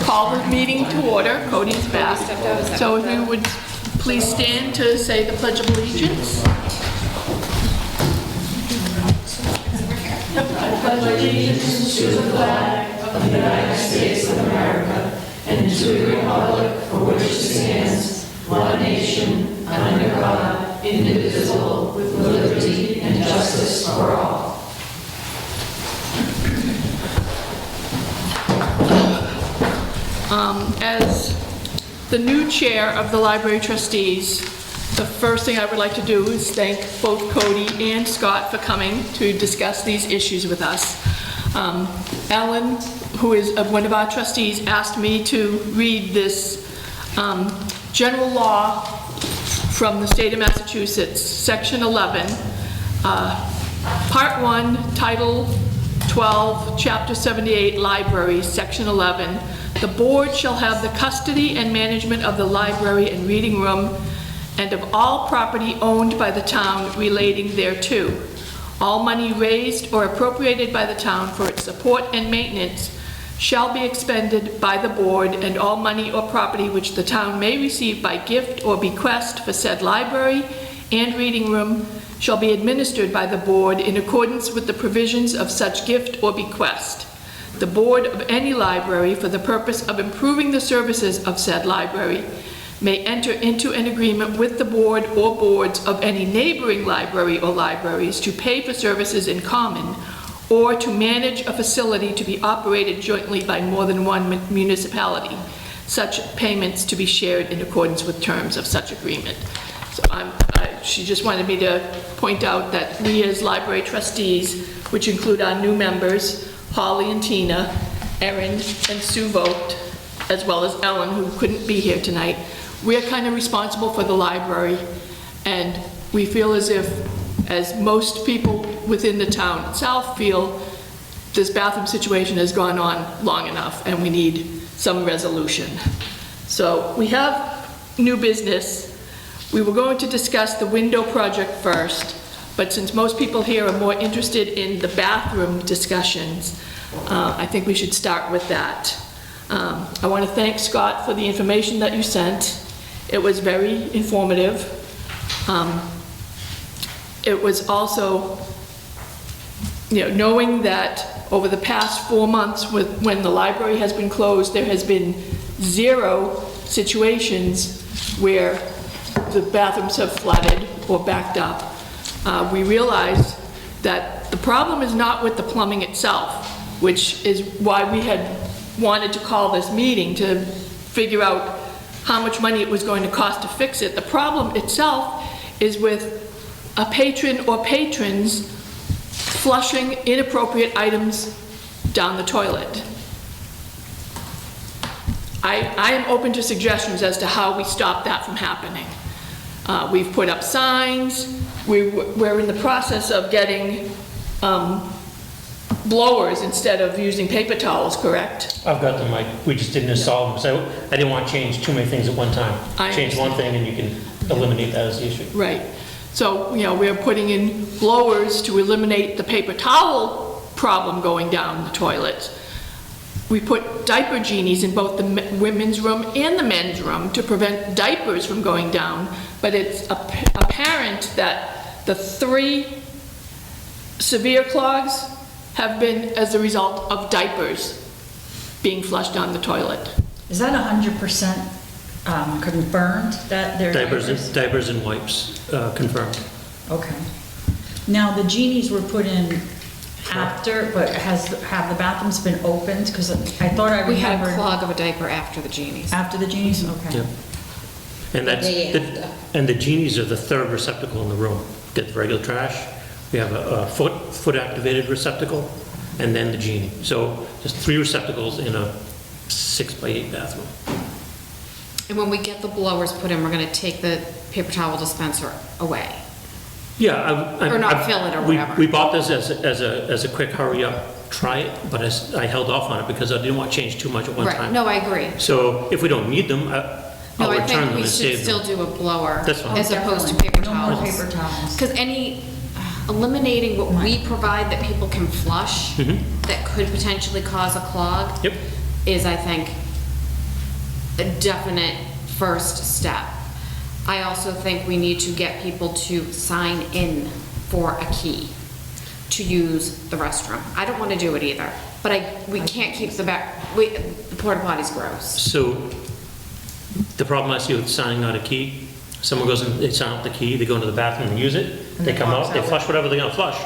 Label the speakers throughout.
Speaker 1: call the meeting to order. Cody's back. So if you would please stand to say the Pledge of Allegiance. I pledge allegiance to the flag of the United States of America and to the republic for which it stands, one nation, under God, indivisible, with liberty and justice for all. As the new chair of the Library Trustees, the first thing I would like to do is thank both Cody and Scott for coming to discuss these issues with us. Ellen, who is one of our trustees, asked me to read this general law from the state of Massachusetts, Section 11, Part 1, Title 12, Chapter 78, Libraries, Section 11. The board shall have the custody and management of the library and reading room and of all property owned by the town relating thereto. All money raised or appropriated by the town for its support and maintenance shall be expended by the board, and all money or property which the town may receive by gift or bequest for said library and reading room shall be administered by the board in accordance with the provisions of such gift or bequest. The board of any library, for the purpose of improving the services of said library, may enter into an agreement with the board or boards of any neighboring library or libraries to pay for services in common, or to manage a facility to be operated jointly by more than one municipality, such payments to be shared in accordance with terms of such agreement. So she just wanted me to point out that we as library trustees, which include our new members, Holly and Tina, Erin and Sue Vogt, as well as Ellen, who couldn't be here tonight, we're kind of responsible for the library, and we feel as if, as most people within the town itself feel, this bathroom situation has gone on long enough and we need some resolution. So we have new business. We were going to discuss the window project first, but since most people here are more interested in the bathroom discussions, I think we should start with that. I want to thank Scott for the information that you sent. It was very informative. It was also, knowing that over the past 4 months when the library has been closed, there has been 0 situations where the bathrooms have flooded or backed up. We realized that the problem is not with the plumbing itself, which is why we had wanted to call this meeting to figure out how much money it was going to cost to fix it. The problem itself is with a patron or patrons flushing inappropriate items down the toilet. I am open to suggestions as to how we stop that from happening. We've put up signs. We're in the process of getting blowers instead of using paper towels, correct?
Speaker 2: I've got them, we just didn't install them, so I didn't want to change too many things at one time. Change one thing and you can eliminate that as the issue.
Speaker 1: Right. So, we're putting in blowers to eliminate the paper towel problem going down the toilet. We put diaper genies in both the women's room and the men's room to prevent diapers from going down, but it's apparent that the 3 severe clogs have been as a result of diapers being flushed down the toilet.
Speaker 3: Is that 100% confirmed that they're
Speaker 2: Diapers and wipes, confirmed.
Speaker 3: Okay. Now, the genies were put in after, but have the bathrooms been opened? Because I thought I remembered.
Speaker 4: We had a clog of a diaper after the genies.
Speaker 3: After the genies? Okay.
Speaker 2: Yeah. And and the genies are the 3rd receptacle in the room. Get the regular trash. We have a foot activated receptacle, and then the genie. So there's 3 receptacles in a 6x8 bathroom.
Speaker 4: And when we get the blowers put in, we're going to take the paper towel dispenser away.
Speaker 2: Yeah,
Speaker 4: or not fill it or whatever.
Speaker 2: We bought this as a quick hurry up, try it, but I held off on it because I didn't want to change too much at one time.
Speaker 4: No, I agree.
Speaker 2: So if we don't need them, I'll return them and save them.
Speaker 4: No, I think we should still do a blower.
Speaker 2: That's fine.
Speaker 4: As opposed to paper towels.
Speaker 3: No more paper towels.
Speaker 4: Because eliminating what we provide that people can flush that could potentially cause a clog.
Speaker 2: Yep.
Speaker 4: is, I think, a definite first step. I also think we need to get people to sign in for a key to use the restroom. I don't want to do it either, but we can't keep the porta potty's gross.
Speaker 2: So the problem I see with signing out a key, someone goes and they sign out the key, they go into the bathroom and use it, they come out, they flush whatever they're gonna flush.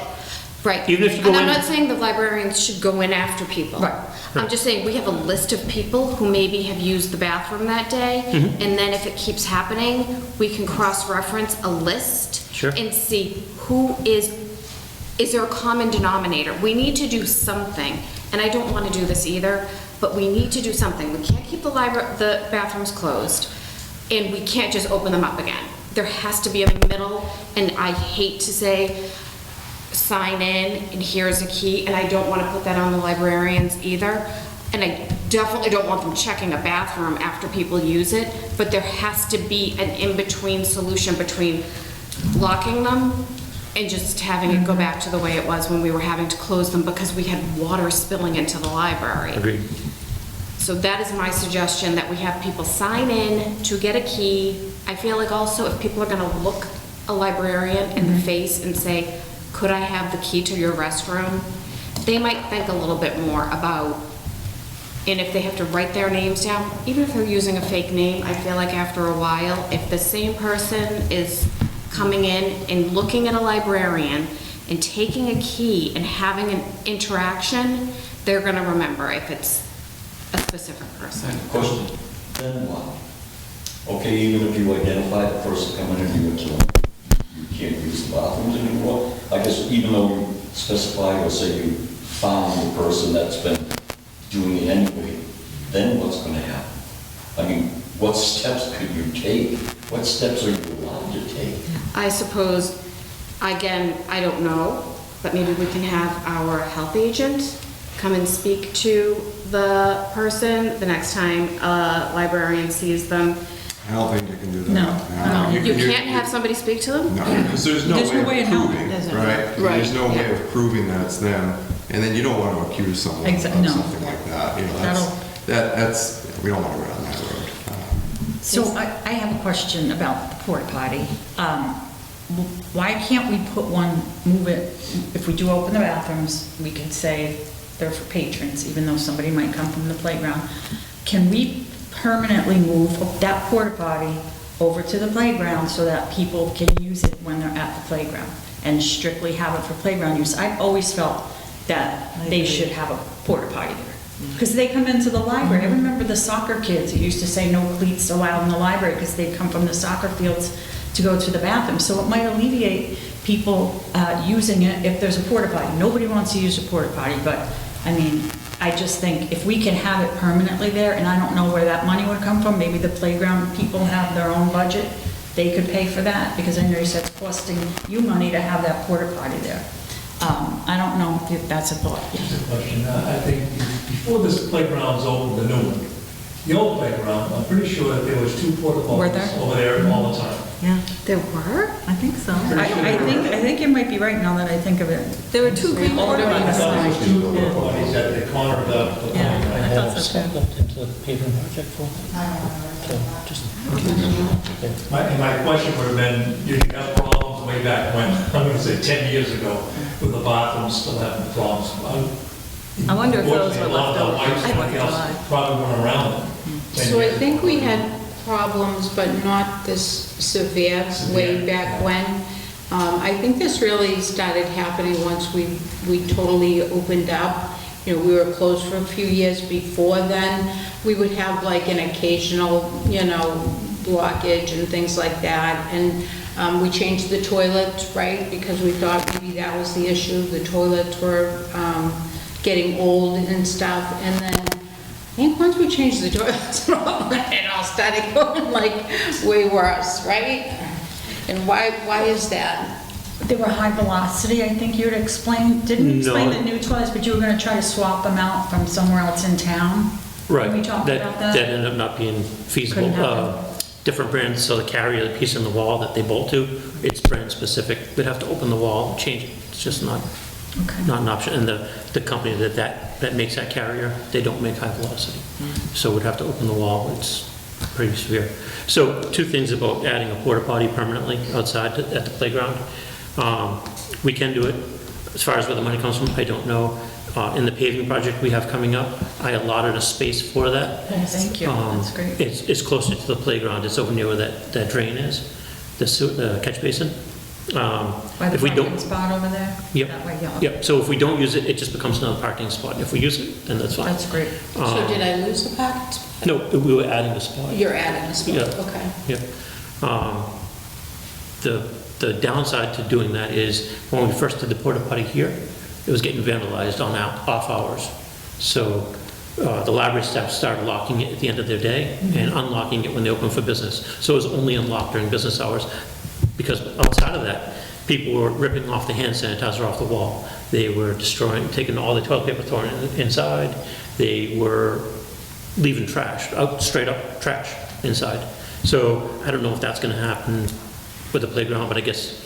Speaker 4: Right.
Speaker 2: Even if you go
Speaker 4: and I'm
Speaker 2: in-
Speaker 4: not saying the librarians should go in after people.
Speaker 3: Right.
Speaker 4: I'm just saying we have a list of people who maybe have used the bathroom that day, and then if it keeps happening, we can cross-reference a list
Speaker 2: Sure.
Speaker 4: and see who is there a common denominator? We need to do something, and I don't want to do this either, but we need to do something. We can't keep the bathrooms closed, and we can't just open them up again. There has to be a middle, and I hate to say, sign in and here's a key, and I don't want to put that on the librarians either. And I definitely don't want them checking a bathroom after people use it, but there has to be an in-between solution between locking them and just having it go back to the way it was when we were having to close them because we had water spilling into the library.
Speaker 2: Agreed.
Speaker 4: So that is my suggestion, that we have people sign in to get a key. I feel like also if people are gonna look a librarian in the face and say, could I have the key to your restroom? They might think a little bit more about, and if they have to write their names down, even if they're using a fake name, I feel like after a while, if the same person is coming in and looking at a librarian and taking a key and having an interaction, they're gonna remember if it's a specific person.
Speaker 5: Question, then what? Okay, even if you identify the person coming in, you can't use the bathrooms anymore? I guess even though you specify or say you found the person that's been doing it anyway, then what's gonna happen? I mean, what steps could you take? What steps are you allowed to take?
Speaker 4: I suppose, again, I don't know, but maybe we can have our health agent come and speak to the person the next time a librarian sees them.
Speaker 6: I don't think you can do that.
Speaker 3: No.
Speaker 4: You can't have somebody speak to them?
Speaker 6: No, because there's no way of proving, right? There's no way of proving that it's them, and then you don't want to accuse someone of
Speaker 3: No.
Speaker 6: something like that. You know, that's we don't want to go down that road.
Speaker 3: So I have a question about the porta potty. Why can't we move it, if we do open the bathrooms, we can say they're for patrons, even though somebody might come from the playground. Can we permanently move that porta potty over to the playground so that people can use it when they're at the playground and strictly have it for playground use? I've always felt that they should have a porta potty there. Because they come into the library. I remember the soccer kids who used to say no cleats allowed in the library because they'd come from the soccer fields to go to the bathroom. So it might alleviate people using it if there's a porta potty. Nobody wants to use a porta potty, but I mean, I just think if we can have it permanently there, and I don't know where that money would come from, maybe the playground people have their own budget, they could pay for that, because I know you said it's costing you money to have that porta potty there. I don't know if that's a thought.
Speaker 7: Just a question. I think before this playground's open, the new one, the old playground, I'm pretty sure that there was 2 porta
Speaker 3: Were there?
Speaker 7: potties over there all the time.
Speaker 8: Yeah,
Speaker 4: There were?
Speaker 8: I think so.
Speaker 3: I think you might be right now that I think of it.
Speaker 8: There were 2 green porta
Speaker 7: I
Speaker 8: potties.
Speaker 7: thought there was 2 porta potties at the corner of the
Speaker 8: Yeah,
Speaker 7: playground.
Speaker 8: I thought so too.
Speaker 2: Into the paving project for
Speaker 7: My question would have been, you have problems way back when, I'm going to say 10 years ago, with the bathrooms still having problems.
Speaker 8: I wonder if those were
Speaker 7: Unfortunately, a lot of the
Speaker 8: left over.
Speaker 7: wipes and everything else
Speaker 8: July.
Speaker 7: probably went around them. 10
Speaker 9: So I
Speaker 7: years
Speaker 9: think
Speaker 7: ago.
Speaker 9: we had problems, but not this severe way back when. I think this really started happening once we totally opened up. You know, we were closed for a few years before then. We would have like an occasional, blockage and things like that. And we changed the toilets, right? Because we thought maybe that was the issue. The toilets were getting old and stuff. And then I think once we changed the toilets, it all started going like way worse, right? And why is that?
Speaker 3: They were high velocity, I think you had explained, didn't you explain
Speaker 2: No.
Speaker 3: the new toilets, but you were gonna try to swap them out from somewhere else in town?
Speaker 2: Right.
Speaker 3: Can we talk about that?
Speaker 2: That ended up not being feasible.
Speaker 3: Couldn't happen.
Speaker 2: Different brands, so the carrier, the piece in the wall that they bolt to, it's brand specific. We'd have to open the wall, change it. It's just not
Speaker 3: Okay.
Speaker 2: not an option. And the company that makes that carrier, they don't make high velocity. So we'd have to open the wall. It's pretty severe. So two things about adding a porta potty permanently outside at the playground. We can do it. As far as where the money comes from, I don't know. In the paving project we have coming up, I allotted a space for that.
Speaker 3: Oh, thank you, that's great.
Speaker 2: It's closer to the playground. It's over near where that drain is, the catch basin.
Speaker 3: By the
Speaker 2: If we
Speaker 3: parking
Speaker 2: don't,
Speaker 3: spot over there?
Speaker 2: Yep.
Speaker 3: That way, yeah.
Speaker 2: yep. So if we don't use it, it just becomes another parking spot. If we use it, then that's fine.
Speaker 3: That's great.
Speaker 9: So did I lose the parking spot?
Speaker 2: No, we were adding a spot.
Speaker 9: You're adding a spot,
Speaker 2: Yeah.
Speaker 9: okay.
Speaker 2: Yep. The downside to doing that is when we first did the porta potty here, it was getting vandalized on off hours. So the library staff started locking it at the end of their day and unlocking it when they opened for business. So it was only unlocked during business hours, because outside of that, people were ripping off the hand sanitizer off the wall. They were destroying, taking all the toilet paper, throwing it inside. They were leaving trash, straight up trash inside. So I don't know if that's going to happen with the playground, but I guess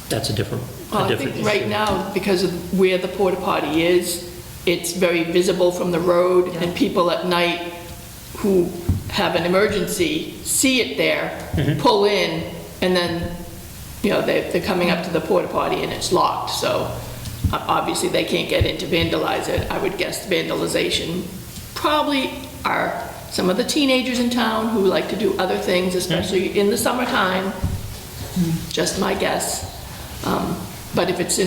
Speaker 2: that's a different
Speaker 1: Well, I think right now, because of where the porta potty is, it's very visible from the road, and people at night who have an emergency see it there, pull in, and then, they're coming up to the porta potty and it's locked, so obviously they can't get in to vandalize it. I would guess vandalization probably are some of the teenagers in town who like to do other things, especially in the summertime. Just my guess. But if it's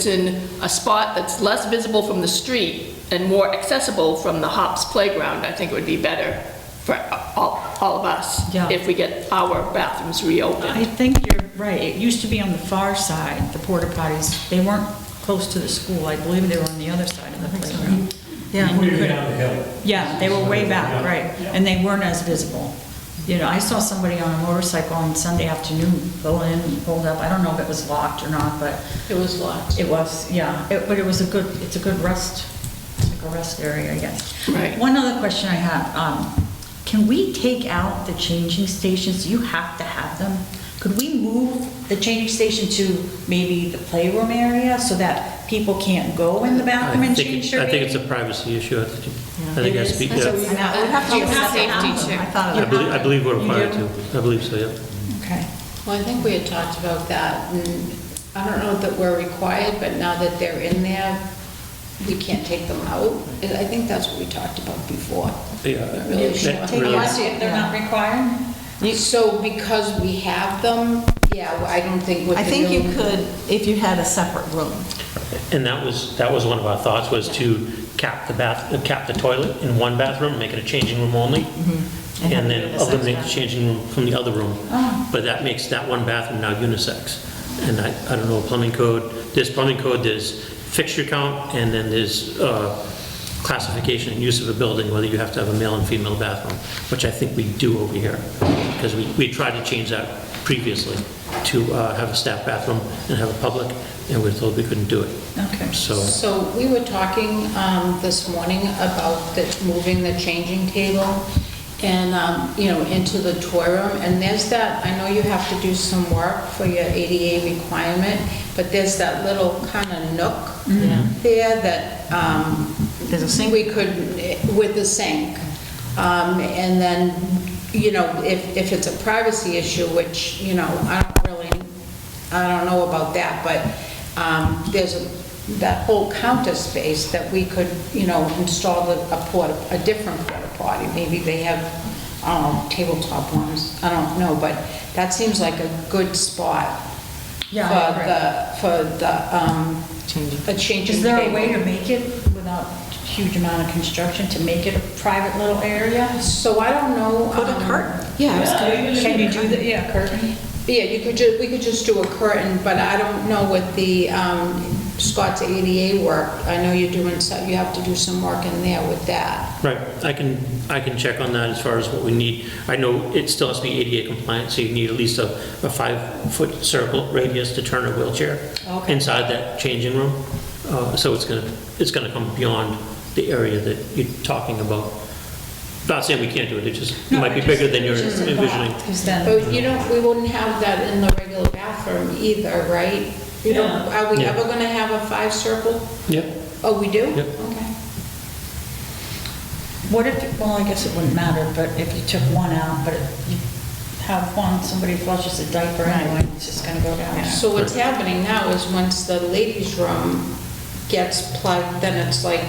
Speaker 1: in a spot that's less visible from the street and more accessible from the Hops playground, I think it would be better for all of us
Speaker 3: Yeah.
Speaker 1: if we get our bathrooms reopened.
Speaker 3: I think you're right. It used to be on the far side, the porta potties. They weren't close to the school. I believe they were on the other side of the playground. Yeah,
Speaker 7: Way down the hill.
Speaker 3: yeah, they were way back,
Speaker 7: Yeah.
Speaker 3: right. And they weren't as visible. I saw somebody on a motorcycle on Sunday afternoon pull in and pulled up. I don't know if it was locked or not, but
Speaker 9: It was locked.
Speaker 3: it was, yeah. But it's a good rest, it's like a rest area, I guess.
Speaker 1: Right.
Speaker 3: One other question I have, can we take out the changing stations? You have to have them. Could we move the changing station to maybe the playroom area so that people can't go in the bathroom and change their
Speaker 2: I think it's a
Speaker 3: bathing?
Speaker 2: privacy issue. I think it has to be,
Speaker 3: I know, we have to
Speaker 4: You have
Speaker 3: have
Speaker 4: safety
Speaker 3: them.
Speaker 4: too.
Speaker 3: I thought
Speaker 2: I believe we're
Speaker 3: You
Speaker 2: required
Speaker 3: do?
Speaker 2: to. I believe so, yeah.
Speaker 3: Okay.
Speaker 9: Well, I think we had talked about that, and I don't know that we're required, but now that they're in there, we can't take them out. I think that's what we talked about before.
Speaker 2: Yeah,
Speaker 9: Really
Speaker 2: that
Speaker 9: sure.
Speaker 3: Take
Speaker 2: really-
Speaker 3: us if they're not required?
Speaker 9: So because we have them, yeah, I don't think with the
Speaker 8: I think you
Speaker 9: new-
Speaker 8: could if you had a separate room.
Speaker 2: And that was one of our thoughts, was to cap the toilet in one bathroom, make it a changing room only,
Speaker 8: And have
Speaker 2: and
Speaker 8: it
Speaker 2: then
Speaker 8: unisex
Speaker 2: eliminate the
Speaker 8: bathroom.
Speaker 2: changing room from the other room.
Speaker 3: Oh.
Speaker 2: But that makes that one bathroom now unisex. And I don't know, plumbing code, there's fixture count, and then there's classification and use of a building, whether you have to have a male and female bathroom, which I think we do over here, because we tried to change that previously to have a staff bathroom and have a public, and we were told we couldn't do it.
Speaker 3: Okay.
Speaker 9: So we were talking this morning about moving the changing table and, into the toy room. And there's that, I know you have to do some work for your ADA requirement, but there's that little kind of nook there that
Speaker 8: There's a sink.
Speaker 9: we could, with the sink. And then, if it's a privacy issue, which, I don't know about that, but there's that whole counter space that we could, install a different porta potty. Maybe they have, I don't know, tabletop ones, I don't know, but that seems like a good spot
Speaker 3: Yeah, I agree.
Speaker 9: for the a changing
Speaker 3: Is there a
Speaker 9: table.
Speaker 3: way to make it without huge amount of construction, to make it a private little area?
Speaker 9: So I don't know.
Speaker 8: Put a curtain.
Speaker 9: Yeah.
Speaker 3: Can you do that? Yeah, curtain.
Speaker 9: Yeah, we could just do a curtain, but I don't know what the Scott's ADA work. I know you're doing, you have to do some work in there with that.
Speaker 2: Right, I can check on that as far as what we need. I know it still has to be ADA compliant, so you need at least a 5-foot circle radius to turn a wheelchair
Speaker 9: Okay.
Speaker 2: inside that changing room. So it's gonna come beyond the area that you're talking about. Not saying we can't do it, it might be bigger than you're envisioning.
Speaker 3: Because then,
Speaker 9: But we wouldn't have that in the regular bathroom either, right? You don't, are we ever gonna have a 5-circle?
Speaker 2: Yep.
Speaker 9: Oh, we do?
Speaker 2: Yep.
Speaker 9: Okay.
Speaker 3: What if, well, I guess it wouldn't matter, but if you took one out, but if you have one, somebody flushes a diaper anyway, it's just gonna go down there.
Speaker 9: So what's happening now is once the ladies' room gets plugged, then it's like,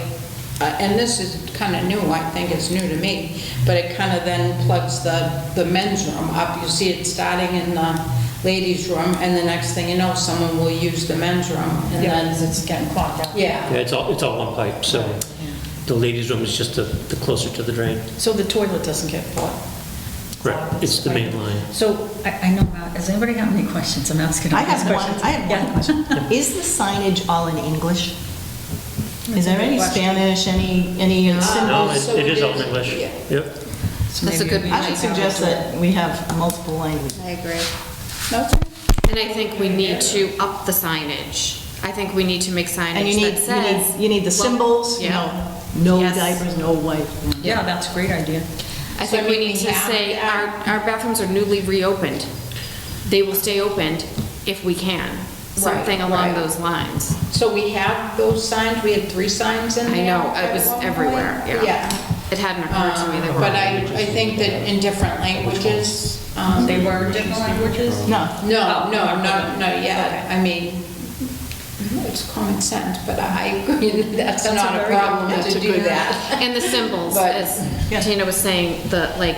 Speaker 9: and this is kind of new, I think it's new to me, but it kind of then plugs the men's room up. You see it starting in the ladies' room, and the next thing you know, someone will use the men's room, and
Speaker 3: Yeah,
Speaker 9: then,
Speaker 3: 'cause it's getting clogged up.
Speaker 9: yeah.
Speaker 2: Yeah, it's all one pipe, so the ladies' room is just the closer to the drain.
Speaker 3: So the toilet doesn't get plugged?
Speaker 2: Correct, it's the main line.
Speaker 3: So, I know, does anybody have any questions? I'm asking all
Speaker 8: I
Speaker 3: these
Speaker 8: have one,
Speaker 3: questions.
Speaker 8: I have one question. Is the signage all in English? Is there any Spanish, any
Speaker 2: No,
Speaker 8: symbols?
Speaker 9: so
Speaker 2: it is
Speaker 9: it
Speaker 2: all
Speaker 9: is,
Speaker 2: in English.
Speaker 9: yeah.
Speaker 2: Yep.
Speaker 4: That's a good
Speaker 8: I would suggest that we have multiple languages.
Speaker 9: I agree. Okay.
Speaker 4: And I think we need to up the signage. I think we need to make
Speaker 8: And you
Speaker 4: signage
Speaker 8: need,
Speaker 4: that says.
Speaker 8: you need the symbols, you know, no
Speaker 4: Yes.
Speaker 8: diapers, no wipe.
Speaker 3: Yeah, that's a great idea.
Speaker 4: I
Speaker 9: So,
Speaker 4: think
Speaker 9: I
Speaker 4: we
Speaker 9: mean,
Speaker 4: need
Speaker 9: we
Speaker 4: to
Speaker 9: have
Speaker 4: say,
Speaker 9: that.
Speaker 4: our bathrooms are newly reopened. They will stay opened if we can, something
Speaker 9: Right,
Speaker 4: along
Speaker 9: right.
Speaker 4: those lines.
Speaker 9: So we have those signs, we had 3 signs in
Speaker 4: I
Speaker 9: there?
Speaker 4: know, it
Speaker 9: at
Speaker 4: was
Speaker 9: one point?
Speaker 4: everywhere, yeah. It hadn't occurred to me that
Speaker 9: But I think that in different languages.
Speaker 3: They were in different languages?
Speaker 8: No.
Speaker 9: No, not yet. I mean, it's common sense, but I agree that that's
Speaker 3: That's
Speaker 9: not
Speaker 3: a
Speaker 9: a
Speaker 3: very
Speaker 9: problem
Speaker 3: good-
Speaker 9: to do that.
Speaker 4: And the symbols,
Speaker 9: But-
Speaker 4: as Tina was saying, the, like,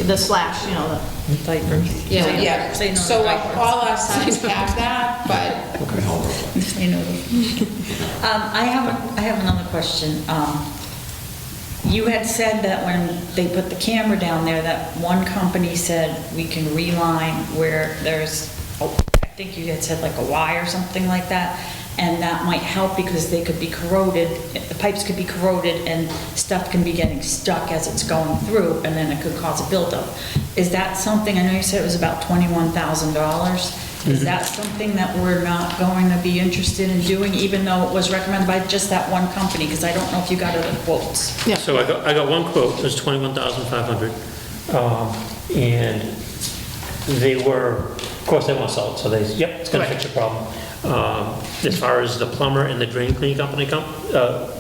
Speaker 8: The slash, you know, the diapers.
Speaker 4: yeah.
Speaker 9: Yeah,
Speaker 3: Say no to
Speaker 9: so
Speaker 3: diapers.
Speaker 9: all our signs have that, but
Speaker 3: You know. I have another question. You had said that when they put the camera down there, that one company said we can reline where there's, I think you had said like a Y or something like that, and that might help because they could be corroded, the pipes could be corroded and stuff can be getting stuck as it's going through, and then it could cause a buildup. Is that something, I know you said it was about $21,000. Is that something that we're not going to be interested in doing, even though it was recommended by just that one company? Because I don't know if you got other quotes.
Speaker 2: So I got one quote, it was $21,500. And they were, of course, they want to sell it, so they, yep, it's going to fix your problem. As far as the plumber and the drain cleaning company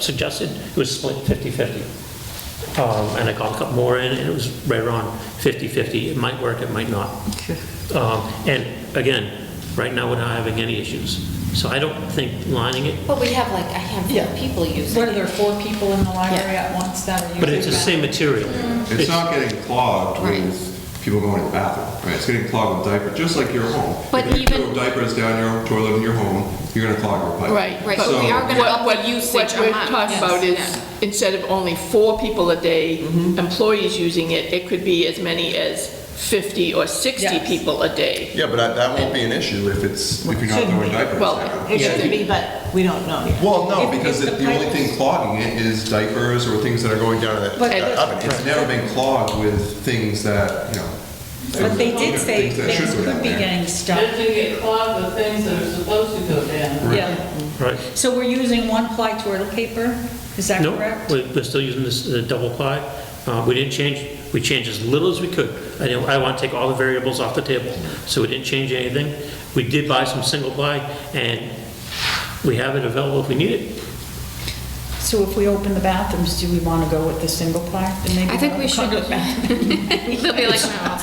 Speaker 2: suggested, it was split 50/50. And I called a couple more in, and it was right around 50/50. It might work, it might not. And again, right now, we're not having any issues. So I don't think lining it,
Speaker 4: But we have like a handful of people using
Speaker 3: What, are
Speaker 4: it.
Speaker 3: there 4 people in the library at once that are using
Speaker 2: but it's the
Speaker 3: that?
Speaker 2: same material.
Speaker 6: It's not getting clogged
Speaker 4: Right.
Speaker 6: with people going to the bathroom, right? It's getting clogged with diapers, just like your home.
Speaker 4: But
Speaker 6: If you
Speaker 4: even-
Speaker 6: throw diapers down your toilet in your home, you're gonna clog your pipe.
Speaker 1: Right.
Speaker 4: Right,
Speaker 1: but
Speaker 4: but we are gonna
Speaker 1: what-
Speaker 4: up
Speaker 1: what-
Speaker 4: the usage
Speaker 1: What
Speaker 4: a
Speaker 1: we're
Speaker 4: month.
Speaker 1: talking about is,
Speaker 4: Yeah.
Speaker 1: instead of only 4 people a day, employees using it, it could be as many as 50 or 60
Speaker 3: Yes.
Speaker 1: people a day.
Speaker 6: Yeah, but that won't be an issue if you're not
Speaker 8: Shouldn't
Speaker 6: throwing
Speaker 8: be.
Speaker 6: diapers
Speaker 1: Well,
Speaker 6: down.
Speaker 8: It shouldn't be, but we don't know yet.
Speaker 6: Well, no,
Speaker 3: If-
Speaker 6: because
Speaker 3: if the
Speaker 6: the only
Speaker 3: pipe-
Speaker 6: thing clogging it is diapers or things that are going down that
Speaker 3: But-
Speaker 6: oven. It's never been clogged with things that, you know.
Speaker 3: But they did say
Speaker 6: things that
Speaker 3: things
Speaker 6: should go
Speaker 3: could
Speaker 6: down
Speaker 3: be
Speaker 6: there.
Speaker 3: getting stuck.
Speaker 10: Doesn't get clogged with things that are supposed to go down.
Speaker 3: Yeah.
Speaker 2: Right?
Speaker 3: So we're using 1-ply toilet paper, is that
Speaker 2: No,
Speaker 3: correct?
Speaker 2: we're still using this double ply. We didn't change, we changed as little as we could. I want to take all the variables off the table, so we didn't change anything. We did buy some single ply, and we have it available if we need it.
Speaker 3: So if we open the bathrooms, do we want to go with the single ply? Then maybe
Speaker 4: I think
Speaker 3: we'll
Speaker 4: we should.
Speaker 3: have a bathroom.
Speaker 4: They'll be like,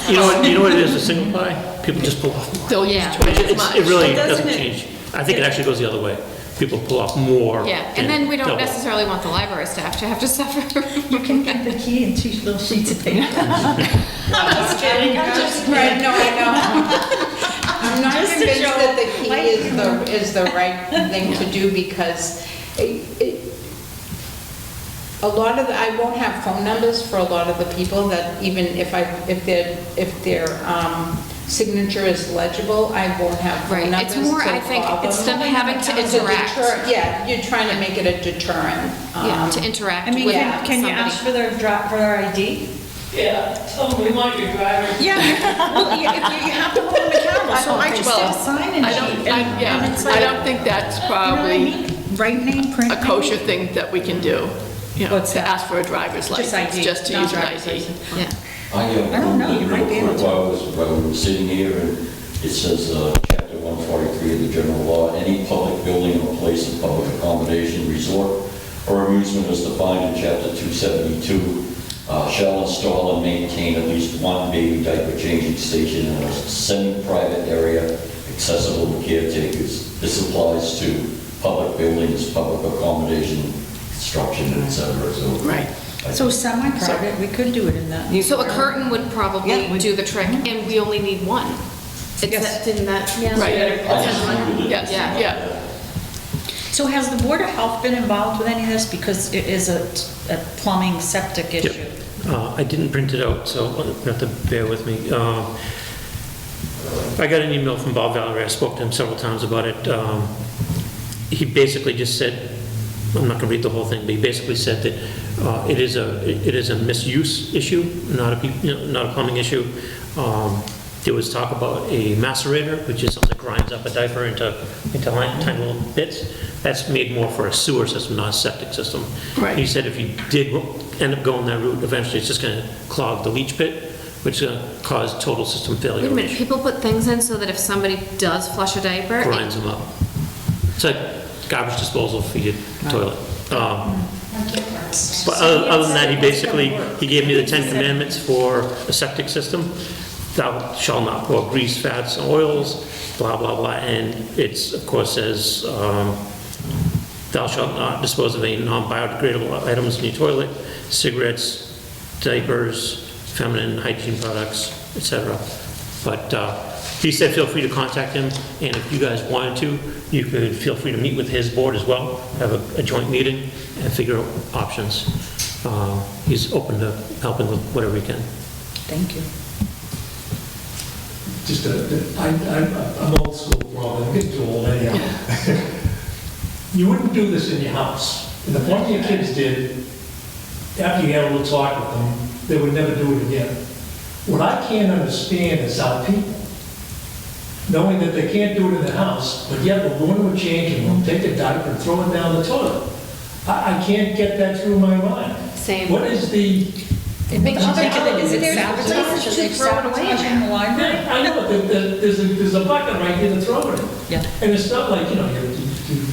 Speaker 4: no.
Speaker 2: You know what it is, a single ply? People just pull off more.
Speaker 1: They'll use
Speaker 4: Yeah.
Speaker 1: twice as
Speaker 2: It
Speaker 1: much.
Speaker 2: really
Speaker 3: But doesn't
Speaker 2: doesn't
Speaker 3: it-
Speaker 2: change. I think it actually goes the other way. People pull off more.
Speaker 4: Yeah, and then we don't
Speaker 2: double.
Speaker 4: necessarily want the library staff to have to suffer.
Speaker 3: You can get the key in 2 little sheets of paper.
Speaker 9: I'm just kidding. Right, no, I know. I'm not
Speaker 3: Just a
Speaker 9: convinced
Speaker 3: joke.
Speaker 9: that the key
Speaker 3: Like,
Speaker 9: is the right thing to do because a lot of I won't have phone numbers for a lot of the people that even if their signature is legible, I won't have phone
Speaker 4: Right,
Speaker 9: numbers.
Speaker 4: it's more,
Speaker 9: to
Speaker 4: I think,
Speaker 9: call
Speaker 4: it's
Speaker 9: them.
Speaker 4: them having to
Speaker 9: It's a
Speaker 4: interact.
Speaker 9: Yeah, you're trying to make it a deterrent.
Speaker 4: Yeah, to interact
Speaker 3: I mean,
Speaker 4: with
Speaker 3: can you ask
Speaker 4: somebody.
Speaker 3: for their ID?
Speaker 10: Yeah, tell them we want your driver.
Speaker 3: Yeah, well, you have to hold them accountable, so I just
Speaker 1: Well,
Speaker 3: did a sign-in
Speaker 1: I
Speaker 3: sheet.
Speaker 1: don't,
Speaker 3: and it's
Speaker 1: I
Speaker 3: like,
Speaker 1: don't think that's
Speaker 3: you know what I
Speaker 1: probably
Speaker 3: mean? Right name, print
Speaker 1: a
Speaker 3: name.
Speaker 1: kosher thing that we can do. You know,
Speaker 3: What's
Speaker 1: to
Speaker 3: that?
Speaker 1: ask for a driver's
Speaker 3: Just
Speaker 1: license,
Speaker 3: ID,
Speaker 1: just to
Speaker 3: not
Speaker 1: use an
Speaker 3: driver's
Speaker 1: ID.
Speaker 3: license.
Speaker 4: Yeah.
Speaker 5: I
Speaker 3: I don't know, you might be able to.
Speaker 5: While we were sitting here, and it says, chapter 143, 3 of the general law, any public building or place of public accommodation, resort, or amusement as defined in Chapter 272 shall install and maintain at least one baby diaper changing station in a semi-private area accessible to caretakers. This applies to public buildings, public accommodation, construction, etc.
Speaker 1: Right.
Speaker 3: So semi-private, we could do it in that.
Speaker 4: So a curtain would probably
Speaker 8: Yeah,
Speaker 4: do the trick, and we only need one. Except in that.
Speaker 1: Right.
Speaker 5: I just included it.
Speaker 1: Yes,
Speaker 4: Yeah.
Speaker 1: yeah.
Speaker 3: So has the Board of Health been involved with any of this? Because it is a plumbing septic issue.
Speaker 2: I didn't print it out, so you have to bear with me. I got an email from Bob Valerie. I spoke to him several times about it. He basically just said, I'm not going to read the whole thing, but he basically said that it is a misuse issue, not a plumbing issue. There was talk about a macerator, which is something that grinds up a diaper into tiny little bits. That's made more for a sewer system, not a septic system.
Speaker 1: Right.
Speaker 2: He said if you did end up going that route, eventually it's just going to clog the leach pit, which is going to cause total system failure.
Speaker 4: Wait a minute, people put things in so that if somebody does flush a diaper.
Speaker 2: Grinds them up. It's like garbage disposal for your toilet. But other than that, he gave me the 10 commandments for a septic system. Thou shalt not pour grease, fats, and oils, blah, blah, blah. And it's, of course, says, thou shalt not dispose of any non-biodegradable items in your toilet, cigarettes, diapers, feminine hygiene products, etc. But he said feel free to contact him, and if you guys wanted to, you could feel free to meet with his board as well, have a joint meeting, and figure out options. He's open to helping with whatever he can.
Speaker 3: Thank you.
Speaker 7: Just, I'm old school, Rob, I'm getting too old anyhow. You wouldn't do this in your house. And if one of your kids did, after you had a little talk with them, they would never do it again. What I can't understand is how people, knowing that they can't do it in the house, but yet we'll go into a changing room, take a diaper and throw it down the toilet. I can't get that through my mind.
Speaker 4: Same.
Speaker 7: What is the...
Speaker 3: Is it sabotage? Is it sabotaging the library?
Speaker 7: I know, but there's a bucket right here to throw it in.
Speaker 3: Yeah.
Speaker 7: And it's not like, you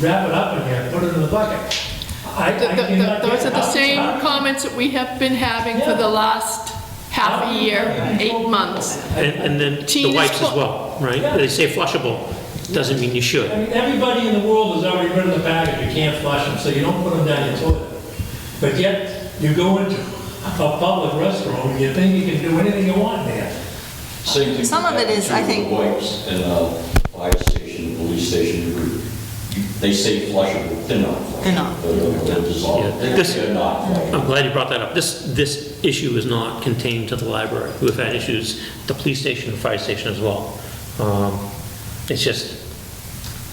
Speaker 7: wrap it up in here, put it in the bucket.
Speaker 1: Those are the same comments that we have been having for the last half a year, 8 months.
Speaker 2: And then the
Speaker 1: Tina's
Speaker 2: wipes as well, right?
Speaker 7: Yeah.
Speaker 2: They say flushable, doesn't mean you should.
Speaker 7: I mean, everybody in the world has already written the package, you can't flush them, so you don't put them down your toilet. But yet, you go into a public restroom, and you think you can do anything you want there.
Speaker 5: Same thing.
Speaker 8: Some of it is, I think-
Speaker 5: Wipes in a fire station, police station, they say flushable, they're not flushable.
Speaker 8: They're not.
Speaker 5: They're dissolved.
Speaker 2: Yeah.
Speaker 5: They're not flushable.
Speaker 2: I'm glad you brought that up. This issue is not contained to the library. We've had issues at the police station and fire station as well. It's just,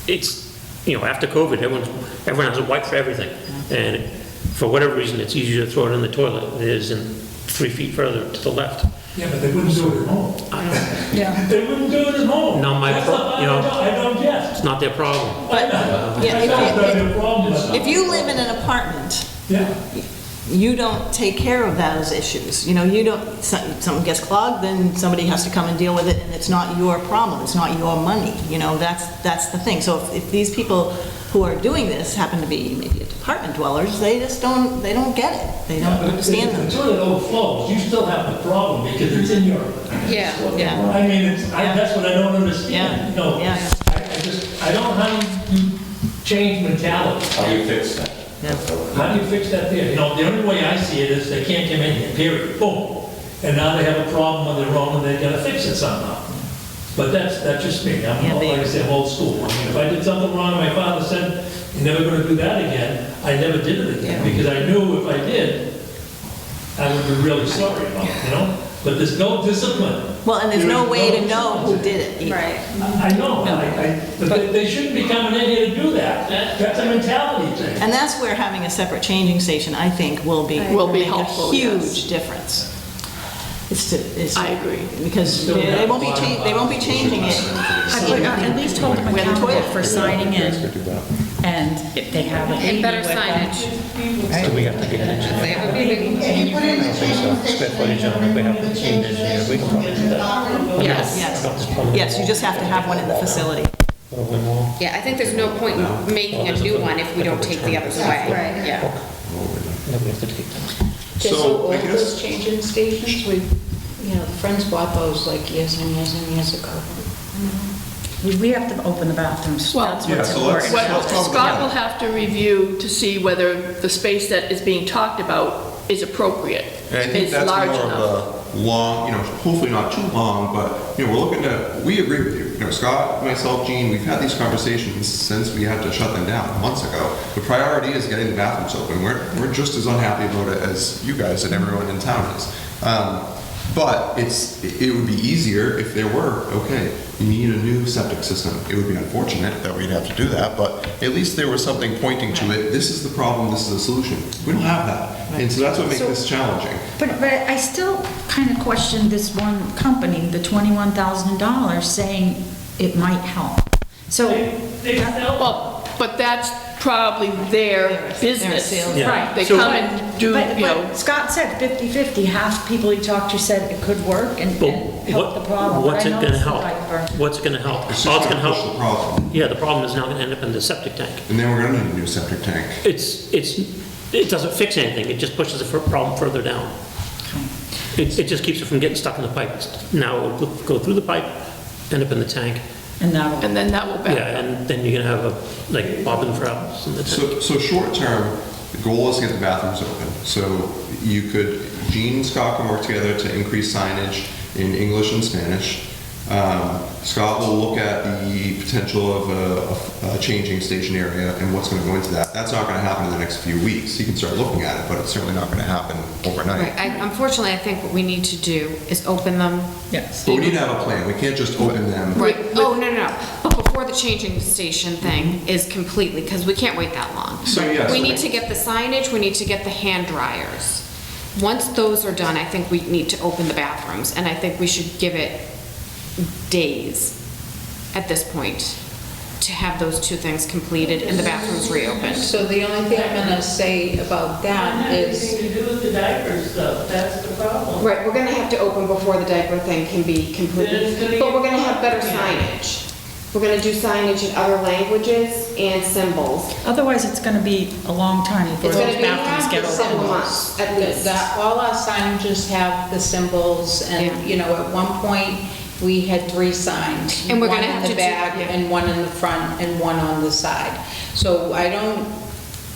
Speaker 2: after COVID, everyone has a wipe for everything. And for whatever reason, it's easier to throw it in the toilet than it is 3 feet further to the left.
Speaker 7: Yeah, but they wouldn't do it at home.
Speaker 3: Yeah.
Speaker 7: They wouldn't do it at home.
Speaker 2: Not my
Speaker 7: That's
Speaker 2: problem,
Speaker 7: I don't get.
Speaker 2: It's not their problem.
Speaker 8: But, yeah,
Speaker 7: That's not their problem.
Speaker 8: if you live in an apartment,
Speaker 7: Yeah.
Speaker 8: you don't take care of those issues. You don't, something gets clogged, then somebody has to come and deal with it, and it's not your problem, it's not your money. That's the thing. So if these people who are doing this happen to be maybe apartment dwellers, they don't get it. They don't understand
Speaker 7: If
Speaker 8: them.
Speaker 7: the toilet overflows, you still have the problem because it's in your...
Speaker 3: Yeah.
Speaker 7: I mean, that's what I don't understand.
Speaker 8: Yeah. Yeah.
Speaker 7: I don't know how you change mentality.
Speaker 5: How do you fix that?
Speaker 7: How do you fix that there? The only way I see it is they can't come in here, period, boom. And now they have a problem on their own and they're gonna fix it somehow. But that's just me. Like I said, I'm old school. I mean, if I did something wrong, my father said, you're never gonna do that again, I never did it again. Because I knew if I did, I would be really sorry about it, But there's no discipline.
Speaker 8: Well, and there's no way to know who did it either.
Speaker 3: Right.
Speaker 7: I know, but they shouldn't be coming in here to do that. That's a mentality thing.
Speaker 8: And that's where having a separate changing station, I think, will make
Speaker 1: helpful,
Speaker 8: a huge
Speaker 1: yes.
Speaker 8: difference.
Speaker 1: I agree.
Speaker 8: Because they won't be changing it.
Speaker 3: I would at least hold them accountable for signing in, and if they have a baby
Speaker 4: And better
Speaker 3: with them.
Speaker 4: signage.
Speaker 2: So we have to get it.
Speaker 4: They have a baby.
Speaker 2: Square footage on it, we have to change it, we can probably do that.
Speaker 4: Yes.
Speaker 8: Yes, you just have to have one in the facility.
Speaker 2: Probably more.
Speaker 4: Yeah, I think there's no point in making a new one if we don't take the others away.
Speaker 9: Right.
Speaker 4: Yeah.
Speaker 2: No, we have to take them.
Speaker 9: Just
Speaker 6: So,
Speaker 9: all
Speaker 6: I
Speaker 9: those
Speaker 6: guess-
Speaker 9: changing stations, Friends bought those like years and years and years ago.
Speaker 3: We have to open the bathrooms.
Speaker 1: Well,
Speaker 3: That's
Speaker 6: Yeah,
Speaker 3: what's
Speaker 6: so let's-
Speaker 3: important.
Speaker 1: What
Speaker 6: let's talk about
Speaker 1: Scott will
Speaker 6: that.
Speaker 1: have to review to see whether the space that is being talked about is appropriate.
Speaker 6: And I think
Speaker 1: is
Speaker 6: that's more
Speaker 1: large enough.
Speaker 6: of a long, hopefully not too long, but, we're looking to, we agree with you. Scott, myself, Gene, we've had these conversations since we had to shut them down months ago. The priority is getting the bathrooms open. We're just as unhappy about it as you guys and everyone in town is. But it would be easier if there were, okay, you need a new septic system. It would be unfortunate that we'd have to do that, but at least there was something pointing to it. This is the problem, this is the solution. We don't have that. And so that's what makes this challenging.
Speaker 3: But I still kind of question this one company, the $21,000, saying it might help. So,
Speaker 10: They sell
Speaker 1: Well, but that's probably their business.
Speaker 8: sales.
Speaker 2: Yeah.
Speaker 1: Right, they
Speaker 2: So-
Speaker 1: come and do,
Speaker 3: but Scott said 50/50, half people he talked to said it could work and
Speaker 2: But
Speaker 3: help the problem.
Speaker 2: what's
Speaker 3: But
Speaker 2: it
Speaker 3: I know
Speaker 2: gonna
Speaker 3: it's the
Speaker 2: help?
Speaker 3: diaper.
Speaker 2: What's it gonna help?
Speaker 6: It's
Speaker 2: All
Speaker 6: just
Speaker 2: it's gonna
Speaker 6: gonna push
Speaker 2: help.
Speaker 6: the problem.
Speaker 2: Yeah, the problem is now gonna end up in the septic tank.
Speaker 6: And then we're gonna need a new septic tank.
Speaker 2: It doesn't fix anything, it just pushes the problem further down. It just keeps it from getting stuck in the pipe. Now it'll go through the pipe, end up in the tank.
Speaker 3: And that'll,
Speaker 1: and then that will back
Speaker 2: Yeah,
Speaker 1: up.
Speaker 2: and then you're gonna have like bobbing for apples in the tank.
Speaker 6: So short term, the goal is to get the bathrooms open. So Gene and Scott can work together to increase signage in English and Spanish. Scott will look at the potential of a changing station area and what's going to go into that. That's not going to happen in the next few weeks. He can start looking at it, but it's certainly not going to happen overnight.
Speaker 4: Right, unfortunately, I think what we need to do is open them.
Speaker 3: yes.
Speaker 6: But we need to have a plan. We can't just open them.
Speaker 4: Right, oh, no, but before the changing station thing is completely, because we can't wait that long.
Speaker 6: So, yes.
Speaker 4: We need to get the signage, we need to get the hand dryers. Once those are done, I think we need to open the bathrooms, and I think we should give it days at this point to have those two things completed and the bathrooms reopened.
Speaker 9: So the only thing I'm gonna say about
Speaker 10: Doesn't
Speaker 9: that
Speaker 10: have
Speaker 9: is,
Speaker 10: anything to do with the diapers, though, that's the problem.
Speaker 4: Right, we're gonna have to open before the diaper thing can be
Speaker 10: Then it's
Speaker 4: completed,
Speaker 10: gonna
Speaker 4: but we're
Speaker 10: get
Speaker 4: gonna have better
Speaker 10: complicated.
Speaker 4: signage. We're gonna do signage in other languages and symbols.
Speaker 3: Otherwise, it's going to be a long time before
Speaker 4: It's
Speaker 3: those
Speaker 4: gonna be
Speaker 3: bathrooms get
Speaker 9: half
Speaker 3: open.
Speaker 9: the
Speaker 4: months, at least.
Speaker 9: that all our signages have the symbols, and, at one point, we had 3 signs.
Speaker 4: And we're gonna
Speaker 9: One
Speaker 4: have
Speaker 9: in
Speaker 4: to
Speaker 9: the
Speaker 4: do-
Speaker 9: back,
Speaker 4: yeah.
Speaker 9: and one in the front, and one on the side. So I don't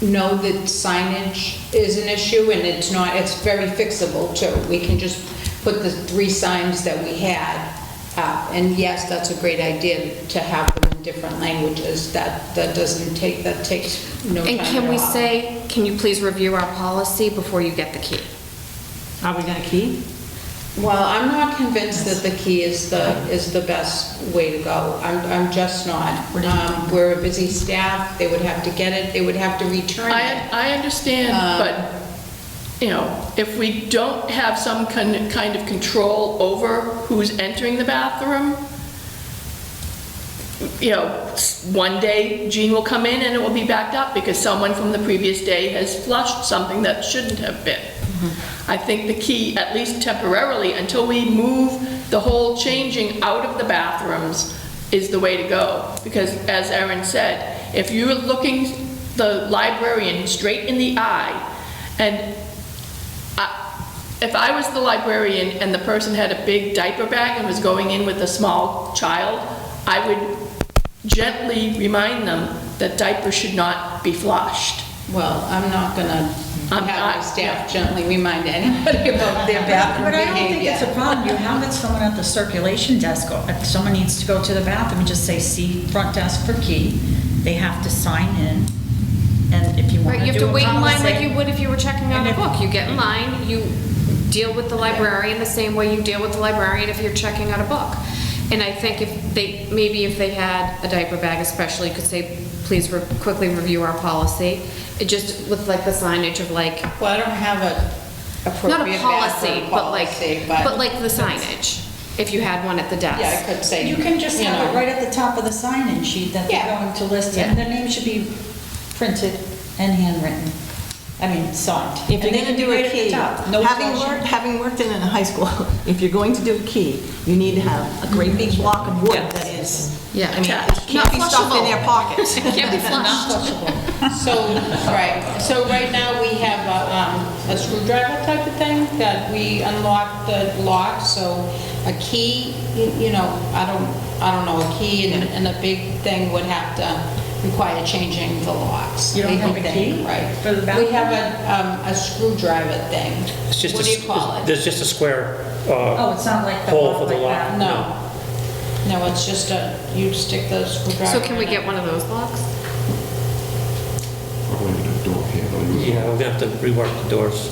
Speaker 9: know that signage is an issue, and it's very fixable, too. We can just put the 3 signs that we had up, and yes, that's a great idea to have them in different languages. That takes no time
Speaker 4: And can
Speaker 9: at
Speaker 4: we
Speaker 9: all.
Speaker 4: say, can you please review our policy before you get the key?
Speaker 8: Are we gonna key?
Speaker 9: Well, I'm not convinced that the key is the best way to go. I'm just not. We're a busy staff, they would have to get it, they would have to return it.
Speaker 1: I understand, but, if we don't have some kind of control over who's entering the bathroom, one day Jean will come in and it will be backed up because someone from the previous day has flushed something that shouldn't have been. I think the key, at least temporarily, until we move the whole changing out of the bathrooms, is the way to go. Because as Erin said, if you're looking the librarian straight in the eye, and if I was the librarian and the person had a big diaper bag and was going in with a small child, I would gently remind them that diapers should not be flushed.
Speaker 9: Well, I'm not gonna have my staff gently remind anybody about their bathroom
Speaker 3: But I don't think it's a
Speaker 9: behavior.
Speaker 3: problem. You have it, someone at the circulation desk, or if someone needs to go to the bathroom, and just say, see front desk for key. They have to sign in, and if you want
Speaker 4: Right,
Speaker 3: to
Speaker 4: you
Speaker 3: do
Speaker 4: have
Speaker 3: a
Speaker 4: to wait in line like
Speaker 3: policy-
Speaker 4: you would if you were checking out
Speaker 3: And
Speaker 4: a
Speaker 3: if-
Speaker 4: book. You get in line, you deal with the librarian the same way you deal with the librarian if you're checking out a book. And I think maybe if they had a diaper bag especially, you could say, please quickly review our policy. It just with like the signage of like,
Speaker 9: Well, I don't have a
Speaker 4: not a
Speaker 9: appropriate
Speaker 4: policy,
Speaker 9: bathroom
Speaker 4: but
Speaker 9: policy,
Speaker 4: like the signage, if you had one at the desk.
Speaker 9: Yeah, I could say.
Speaker 3: You can just have
Speaker 9: know.
Speaker 3: it right at the top of the sign-in sheet that they're
Speaker 9: Yeah.
Speaker 3: going to list, and their name should be printed and handwritten. I mean, signed.
Speaker 8: If you're
Speaker 3: And they
Speaker 8: gonna
Speaker 3: can be
Speaker 8: do a
Speaker 3: right at the
Speaker 8: key,
Speaker 3: top. No flushing.
Speaker 8: having worked in a high school, if you're going to do a key, you need to have a great big block of wood that is
Speaker 4: Yeah.
Speaker 8: I mean, it
Speaker 1: Attached.
Speaker 8: can't be stuffed in their pockets.
Speaker 4: Can't be
Speaker 9: Not
Speaker 4: flushed.
Speaker 9: flushable. So, right, so right now we have a screwdriver type of thing that we unlock the lock, so a key, you know, I don't know, a key and a big thing would have to require changing the locks.
Speaker 3: You don't have
Speaker 9: Big
Speaker 3: a
Speaker 9: thing,
Speaker 3: key
Speaker 9: right.
Speaker 3: for the
Speaker 9: We
Speaker 3: bathroom?
Speaker 9: have a screwdriver thing.
Speaker 2: It's just
Speaker 9: What do you call it?
Speaker 2: There's just a square
Speaker 3: Oh, it's not like the
Speaker 2: hole
Speaker 3: lock
Speaker 2: for the
Speaker 3: like
Speaker 2: lock.
Speaker 3: that?
Speaker 9: No, it's just you stick the screwdriver.
Speaker 4: So can we
Speaker 9: in
Speaker 4: get
Speaker 9: it.
Speaker 4: one of those locks?
Speaker 6: Probably need a door handle.
Speaker 2: Yeah, we're gonna have to rework the doors.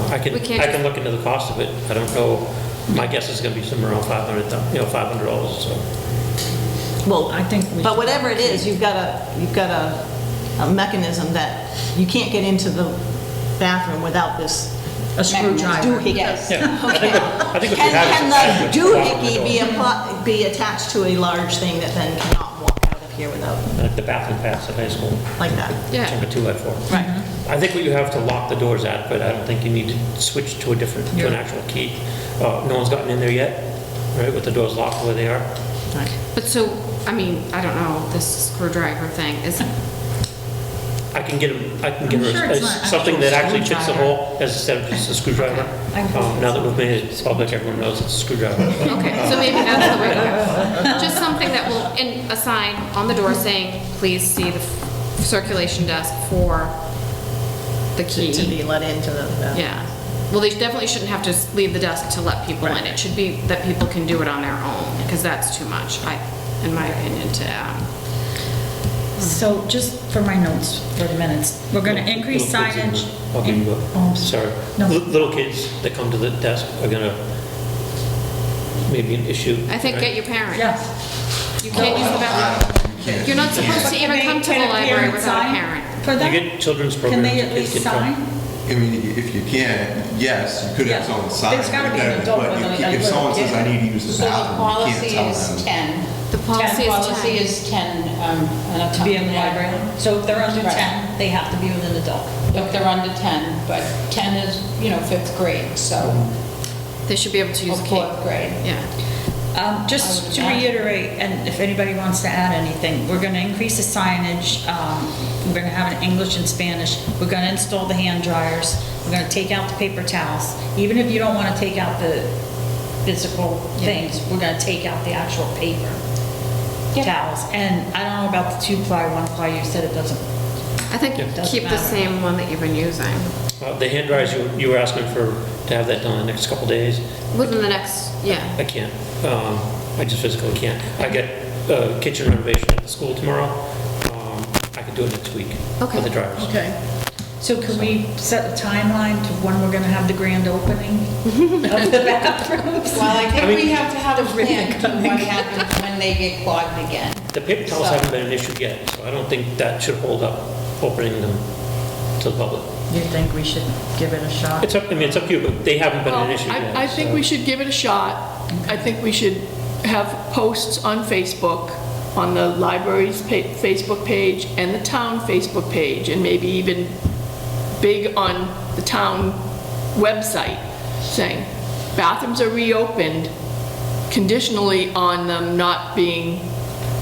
Speaker 2: I
Speaker 4: We can't
Speaker 2: can
Speaker 4: just-
Speaker 2: look into the cost of it. I don't know. My guess is gonna be somewhere around $500 or so.
Speaker 8: Well,
Speaker 3: I think we
Speaker 8: but
Speaker 3: should-
Speaker 8: whatever it is, you've got a mechanism that you can't get into the bathroom without this
Speaker 3: A screwdriver.
Speaker 8: doohickey.
Speaker 9: Yes.
Speaker 2: Yeah. I think what you
Speaker 8: Can
Speaker 2: have is
Speaker 8: can
Speaker 2: attachments
Speaker 8: the
Speaker 2: to the bottom of the
Speaker 8: doohickey
Speaker 2: door.
Speaker 8: be attached to a large thing that then cannot walk out of here without,
Speaker 2: Like the bathroom pass at high school,
Speaker 8: like that?
Speaker 4: Yeah.
Speaker 2: chunk of 2x4.
Speaker 8: Right.
Speaker 2: I think what you have to lock the doors at, but I don't think you need to switch to an actual key. No one's gotten in there yet, right, with the doors locked where they are.
Speaker 8: Right.
Speaker 4: But so, I mean, I don't know, this screwdriver thing is,
Speaker 2: I can get
Speaker 3: sure it's not
Speaker 2: something
Speaker 3: actual
Speaker 2: that actually fits the
Speaker 3: screwdriver.
Speaker 2: hole instead of just a screwdriver.
Speaker 3: I hope
Speaker 2: Now that we've made it public, everyone knows it's a screwdriver.
Speaker 4: okay, so maybe that's the way to go. Just something that will, and a sign on the door saying, please see the circulation desk for the key.
Speaker 8: To be let into the bathroom.
Speaker 4: Yeah. Well, they definitely shouldn't have to leave the desk to let people in. It should be that people can do it on their own, because that's too much, in my opinion, to
Speaker 3: So just for my notes, for the minutes, we're gonna increase
Speaker 2: Little kids in
Speaker 3: signage.
Speaker 2: the- I'll give you
Speaker 3: Oh, I'm
Speaker 2: a, sorry.
Speaker 3: No.
Speaker 2: Little kids that come to the desk are gonna, maybe an issue.
Speaker 4: I think
Speaker 2: right?
Speaker 4: get your parent.
Speaker 3: Yes.
Speaker 4: You can't use the bathroom. You're not supposed to even come to the library without a parent.
Speaker 3: For
Speaker 2: You
Speaker 3: that?
Speaker 2: get children's
Speaker 3: Can
Speaker 2: programs.
Speaker 3: they
Speaker 2: that
Speaker 3: at
Speaker 2: kids
Speaker 3: least
Speaker 2: get from.
Speaker 3: sign?
Speaker 6: I mean, if you can, yes, you could have
Speaker 3: Yeah.
Speaker 6: someone sign.
Speaker 3: There's gotta be an
Speaker 6: but
Speaker 3: adult with
Speaker 6: if-
Speaker 3: a
Speaker 6: If someone
Speaker 3: little
Speaker 6: says, I
Speaker 3: kid.
Speaker 6: need to use the
Speaker 9: So the
Speaker 6: bathroom, you
Speaker 9: policy
Speaker 6: can't tell
Speaker 9: is
Speaker 6: them.
Speaker 9: 10.
Speaker 4: The policy is
Speaker 9: policy
Speaker 4: 10.
Speaker 9: is 10.
Speaker 3: To be in the library? So if they're under
Speaker 9: Right.
Speaker 3: 10, they have to be with an adult.
Speaker 9: If they're under 10, but 10 is, fifth grade, so,
Speaker 4: They should be able to
Speaker 9: or
Speaker 4: use a key.
Speaker 9: fourth grade.
Speaker 4: Yeah.
Speaker 3: Just
Speaker 9: I would
Speaker 3: to
Speaker 9: imagine.
Speaker 3: reiterate, and if anybody wants to add anything, we're gonna increase the signage, we're gonna have an English and Spanish, we're gonna install the hand dryers, we're gonna take out the paper towels. Even if you don't wanna take out the physical things, we're gonna take out the actual paper towels. And I don't know about the 2-ply, 1-ply, you said it doesn't,
Speaker 4: I think
Speaker 3: Doesn't
Speaker 4: keep the
Speaker 3: matter.
Speaker 4: same one that you've been using.
Speaker 2: The hand dryers, you were asking to have that done in the next couple days.
Speaker 4: Within the next, yeah.
Speaker 2: I can't. I just physically can't. I get kitchen renovation at the school tomorrow. I could do it next week
Speaker 4: Okay.
Speaker 2: for the dryers.
Speaker 1: Okay.
Speaker 3: so can we set a timeline to when we're gonna have the grand opening of the bathrooms?
Speaker 9: Well, I think
Speaker 2: I mean-
Speaker 9: we have to have a plan to what happens when they get clogged again.
Speaker 2: The paper towels
Speaker 9: So-
Speaker 2: haven't been an issue yet, so I don't think that should hold up opening them to the public.
Speaker 3: You think we should give it a shot?
Speaker 2: It's up to you, but they haven't been
Speaker 1: Well,
Speaker 2: an issue yet.
Speaker 1: I think
Speaker 2: so-
Speaker 1: we should give it a shot. I think we should have posts on Facebook, on the library's Facebook page and the town Facebook page, and maybe even big on the town website, saying bathrooms are reopened conditionally on them not being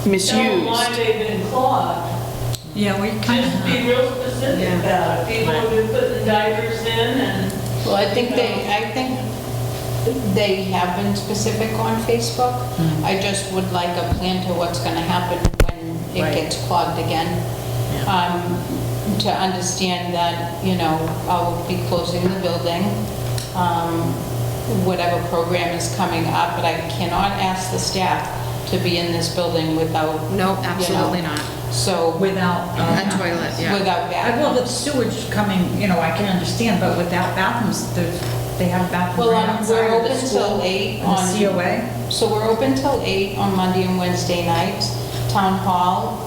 Speaker 10: Tell
Speaker 1: misused.
Speaker 10: them why they've been clogged.
Speaker 3: Yeah, we
Speaker 10: Just
Speaker 3: kinda,
Speaker 10: be real specific about it. People have been putting divers in and.
Speaker 9: Well, I think they have been specific on Facebook. I just would like a plan to what's gonna happen when it
Speaker 3: Right.
Speaker 9: gets clogged again. To understand that, I'll be closing the building, whatever program is coming up, but I cannot ask the staff to be in this building without.
Speaker 4: No, absolutely not.
Speaker 9: So,
Speaker 3: without.
Speaker 4: A toilet, yeah.
Speaker 9: without
Speaker 3: Well, the
Speaker 9: bathrooms.
Speaker 3: sewage coming, I can understand, but without bathrooms, they have bathrooms
Speaker 9: Well,
Speaker 3: right
Speaker 9: we're
Speaker 3: outside of
Speaker 9: open
Speaker 3: the
Speaker 9: till
Speaker 3: school.
Speaker 9: 8
Speaker 3: And
Speaker 9: on.
Speaker 3: the COA?
Speaker 9: So we're open till 8 on Monday and Wednesday nights. Town Hall